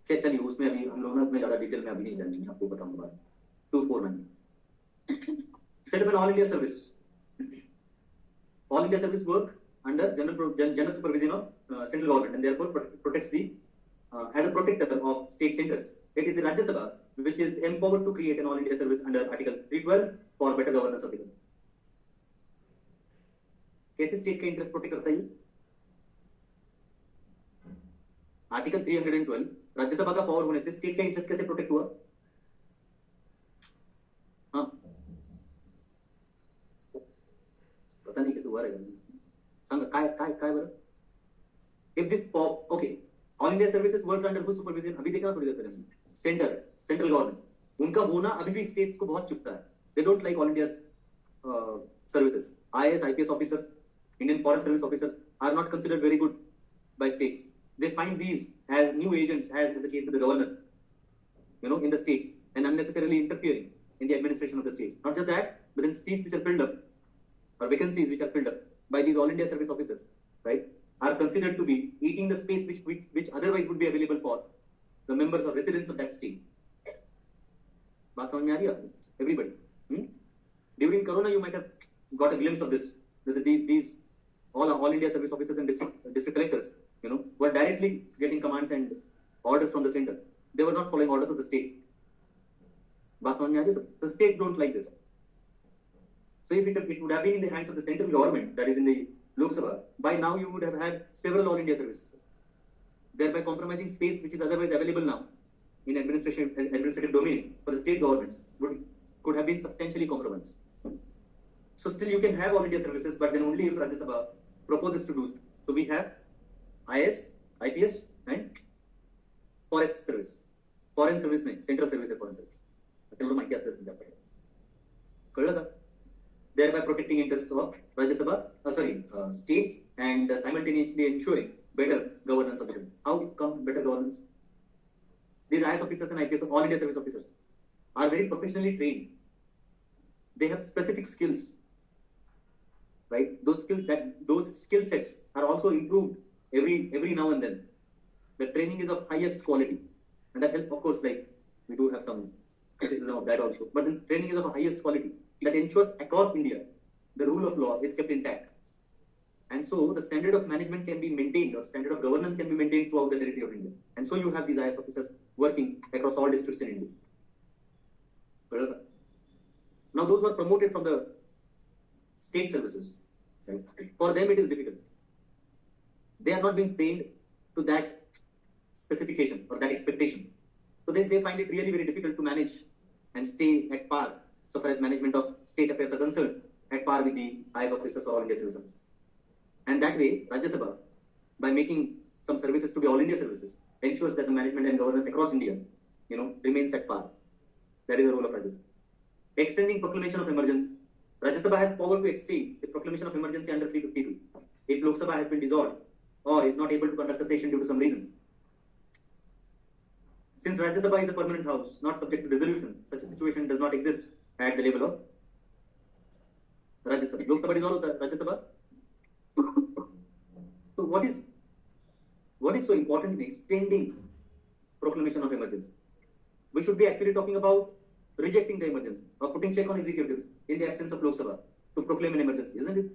क्या चलिए उसमें अभी हम लोग उतने ज्यादा डिटेल में अभी नहीं जाएंगे, आपको बताऊंगा. 249 set up an all India service. All India service work under general supervision of central government and therefore protects the as a protector of states interest. It is the Rajya Sabha which is empowered to create an all India service under Article 312 for better governance of the country. कैसे state का interest protect करता है? Article 312 Rajya Sabha का power होने से state का interest कैसे protect हुआ? हाँ पता नहीं कैसे हुआ रहेगा. सांगा काय बरं. If this okay all India services work under whose supervision, अभी देखना थोड़ी देर पहले सेंट्रल गवर्नमेंट, उनका होना अभी भी स्टेट्स को बहुत चुभता है. They don't like all India services. IAS IPS officers, Indian Forest Service officers are not considered very good by states. They find these as new agents, as is the case with the governor, in the states, and unnecessarily interfering in the administration of the states. Not just that, but in seats which are filled up, or vacancies which are filled up by these all India service officers, right? are considered to be eating the space which otherwise would be available for the members or residents of that state. बात समझ में आ रही है आपको? Everybody. During Corona, you might have got a glimpse of this. That these all India service officers and district collectors, were directly getting commands and orders from the center. They were not following orders of the states. बात समझ में आ रही है? The states don't like this. So if it would have been in the hands of the central government, that is in the Lok Sabha, by now you would have had several all India services, thereby compromising space which is otherwise available now in administrative domain for the state governments could have been substantially compromised. So still you can have all India services, but then only if Rajya Sabha proposes to do so. So we have IS, IPS and forest service. Foreign service नहीं, central service है foreign service. चलो माहिती असं समजा पडेल. कळलं का? Thereby protecting interests of Rajya Sabha, states and simultaneously ensuring better governance of the country. How come better governance? These IS officers and IPS, all India service officers, are very professionally trained. They have specific skills, right? Those skill sets are also improved every now and then. The training is of highest quality, and that helps, of course. Like we do have some criticism of that also, but the training is of highest quality that ensures across India the rule of law is kept intact, and so the standard of management can be maintained, or standard of governance can be maintained throughout the territory of India. And so you have these IS officers working across all districts in India. Now those who are promoted from the state services, right? For them it is difficult. They are not being trained to that specification or that expectation. So they find it really very difficult to manage and stay at par so far as management of state affairs are concerned, at par with the IS officers or all India citizens. And that way, Rajya Sabha, by making some services to be all India services, ensures that the management and governance across India, remains at par. That is the role of Rajya Sabha. Extending proclamation of emergency. Rajya Sabha has power to extend the proclamation of emergency under 352 if Lok Sabha has been dissolved or is not able to conduct a session due to some reason. Since Rajya Sabha is a permanent house, not subject to resolution, such a situation does not exist at the level of Rajya Sabha. Lok Sabha dissolved Rajya Sabha. So what is so important in extending proclamation of emergency? We should be actually talking about rejecting the emergency or putting check on executives in the absence of Lok Sabha to proclaim an emergency, isn't it?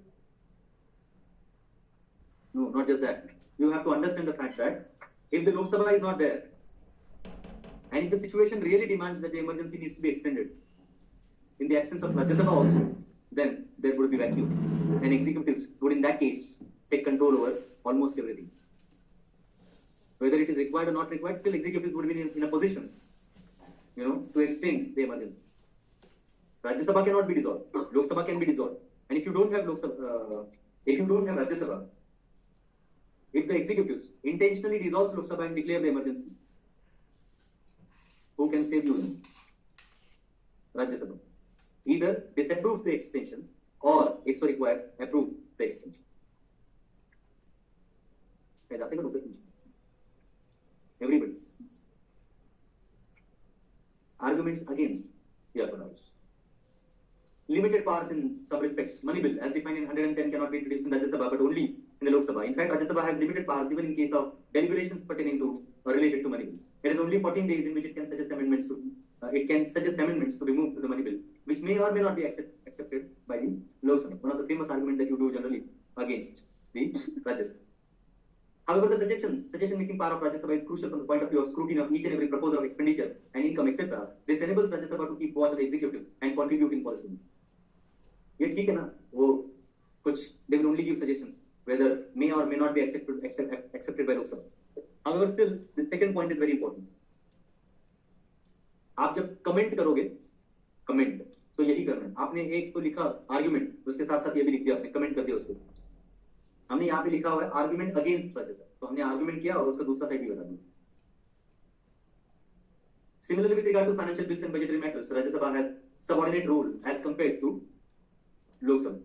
No, not just that. You have to understand the fact that if the Lok Sabha is not there, and if the situation really demands that the emergency needs to be extended in the absence of Rajya Sabha also, then there would be vacuum. And executives would in that case take control over almost everything. Whether it is required or not required, still executives would be in a position, to extend the emergency. Rajya Sabha cannot be dissolved. Lok Sabha can be dissolved. And if you don't have Rajya Sabha, if the executives intentionally dissolves Lok Sabha and declare the emergency, who can save you? Rajya Sabha. Either disapproves the extension or, if so required, approve the extension. Everybody. Arguments against the upper house. Limited powers in some respects. Money bill, as defined in 110, cannot be introduced in Rajya Sabha, but only in the Lok Sabha. In fact, Rajya Sabha has limited powers even in case of deliberations pertaining to or related to money bill. It is only 14 days in which it can suggest amendments to be moved to the money bill, which may or may not be accepted by the Lok Sabha. One of the famous arguments that you do generally against the Rajya Sabha. However, the suggestion-making power of Rajya Sabha is crucial from the point of view of scrutiny of each and every proposal of expenditure and income, etc. This enables Rajya Sabha to keep watch of the executive and contribute in policy. Yet, ठीक है ना, वो कुछ they will only give suggestions whether may or may not be accepted by Lok Sabha. However, still the second point is very important. आप जब comment करोगे, comment तो यही करना है. आपने एक तो लिखा आर्गुमेंट, उसके साथ साथ ये भी लिख दिया, आपने कमेंट कर दिया उसको. हमने यहाँ पे लिखा हुआ है आर्गुमेंट अगेंस्ट Rajya Sabha, तो हमने आर्गुमेंट किया और उसका दूसरा साइड भी बता दिया. Similarly, with regard to financial bills and budgetary matters, Rajya Sabha has subordinate role as compared to Lok Sabha.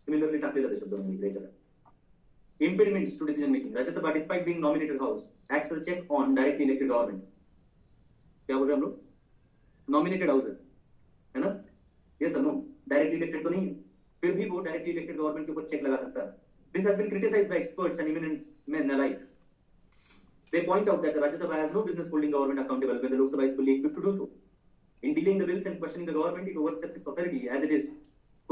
Similarly, टाकलेला त्या शब्दांनी लिहिलेला. Impediments to decision making. Rajya Sabha, despite being nominated house, acts as a check on directly elected government. क्या बोल रहे हैं हम लोग? Nominated house है ना? Yes or no? Directly elected तो नहीं है. फिर भी वो डायरेक्टली इलेक्टेड गवर्नमेंट के ऊपर चेक लगा सकता है. This has been criticized by experts and eminent men alike. They point out that the Rajya Sabha has no business holding government accountable when the Lok Sabha is fully equipped to do so. In dealing the bills and questioning the government, it oversteps its authority as it is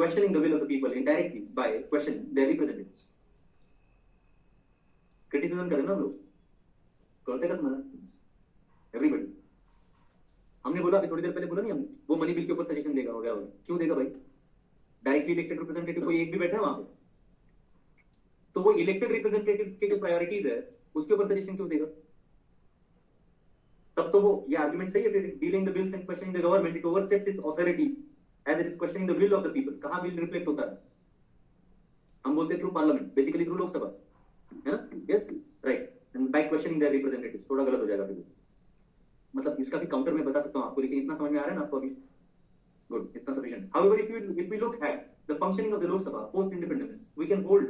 questioning the will of the people indirectly by questioning their representatives. Criticism करें ना लोग, करते का तुम्हारा, everybody. हमने बोला अभी थोड़ी देर पहले बोला नहीं हमने, वो मनी बिल के ऊपर सजेशन देगा, हो गया होगा, क्यों देगा भाई? डायरेक्टली इलेक्टेड रिप्रेजेंटेटिव कोई एक भी बैठा है वहां पे, तो वो इलेक्टेड रिप्रेजेंटेटिव के जो प्रायोरिटीज है उसके ऊपर सजेशन क्यों देगा? तब तो वो ये आर्गुमेंट सही है फिर, dealing the bills and questioning the government it oversteps its authority as it is questioning the will of the people. कहां विल रिफ्लेक्ट होता है? हम बोलते हैं through parliament, basically through Lok Sabha, है ना? Yes, right. And by questioning their representatives थोड़ा गलत हो जाएगा फिर. मतलब इसका भी काउंटर मैं बता सकता हूं आपको, लेकिन इतना समझ में आ रहा है ना आपको अभी? गुड, इतना sufficient. However if we look at the functioning of the Lok Sabha post independence, we can hold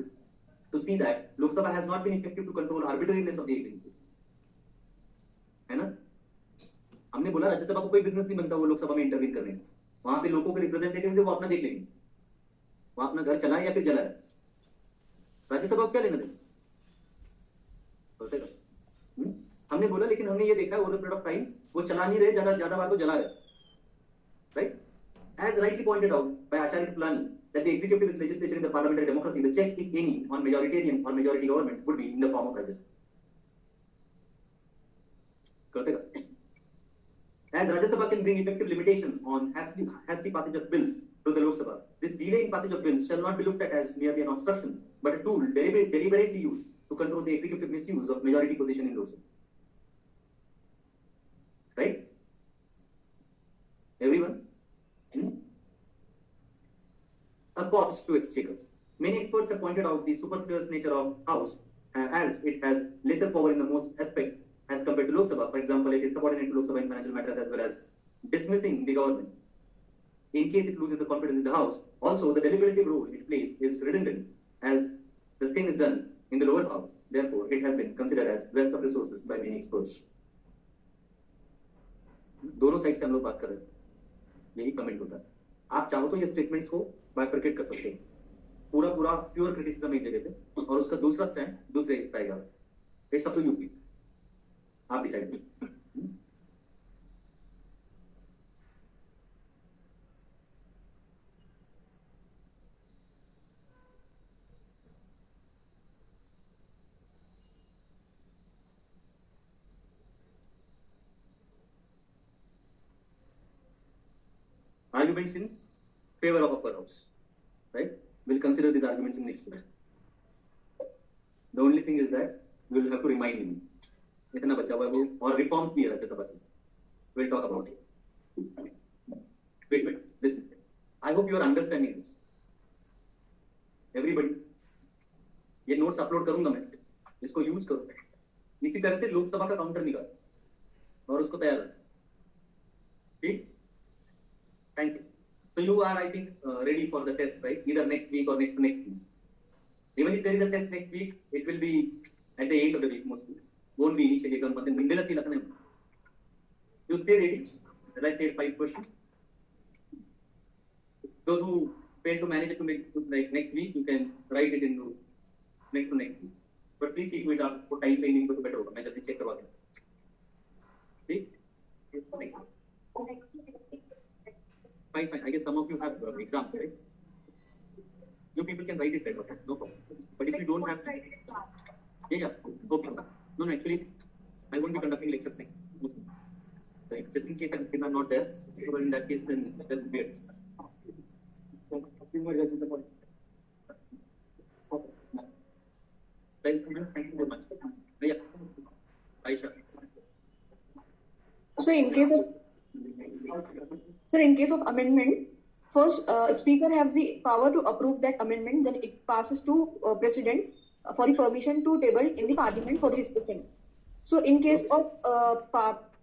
to see that Lok Sabha has not been effective to control arbitrariness of the executive. है ना? हमने बोला राज्यसभा को कोई business नहीं बनता वो लोकसभा में इंटरवीन करने का. वहां पे लोगों के रिप्रेजेंटेटिव वो अपना देख लेंगे, वो अपना घर चलाए या फिर जलाए, राज्यसभा को क्या लेना देना? हमने बोला, लेकिन हमने ये देखा over the period of time वो चला नहीं रहे, ज्यादा बार तो जला रहे, right? As rightly pointed out by Acharya Kripalani, that the executive is legislature in the parliamentary democracy, the check, if any, on majoritarian or majority government would be in the form of Rajya Sabha. As Rajya Sabha can bring effective limitation on hasty passage of bills to the Lok Sabha, this delay in passage of bills shall not be looked at as merely an obstruction, but a tool deliberately used to control the executive misuse of majority position in Lok Sabha. Right? Everyone? A cost to exchequer. Many experts have pointed out the superfluous nature of House as it has lesser power in the most aspects as compared to Lok Sabha. For example, it is subordinate to Lok Sabha in financial matters as well as dismissing the government in case it loses the confidence in the House. Also, the deliberative role it plays is redundant as the same is done in the lower house. Therefore, it has been considered as waste of resources by many experts. दोनों side से हम लोग बात कर रहे हैं, यही comment होता है. आप चाहो तो ये स्टेटमेंट्स को बाइफरकेट कर सकते हैं, पूरा प्योर क्रिटिसिज्म एक जगह पे और उसका दूसरा स्टैंड दूसरे आएगा. इट्स अप टू यू, आप डिसाइड करें. Arguments in favor of upper house, right? We'll consider these arguments in next class. The only thing is that we will have to remind him. इतना बचा हुआ है वो, और reforms भी है राज्यसभा से. We'll talk about it. Wait, listen. I hope you are understanding this. Everybody, ये notes upload करूंगा मैं, इसको यूज करो. इसी तरह से लोकसभा का काउंटर निकाल और उसको तैयार रख. ठीक? Thank you. So you are, I think, ready for the test, right? Either next week or next week. Even if there is a test next week, it will be at the end of the week mostly. Won't be initially come, but then you stay ready. As I said, 5 questions. Those who fail to manage it to make like next week, you can write it into next to next week. But please keep it up for time planning to better. I just check about it. See? Fine. I guess some of you have exams, right? You people can write it later, okay? No problem. But if you don't have, yeah, okay. No, actually, I won't be conducting lectures next. Right? Just in case I'm not there, so in that case, then that will be it. Thank you very much. Yeah, Aisha. So in case of amendment, first speaker has the power to approve that amendment, then it passes to president for the permission to table in the parliament for the discussion. So in case of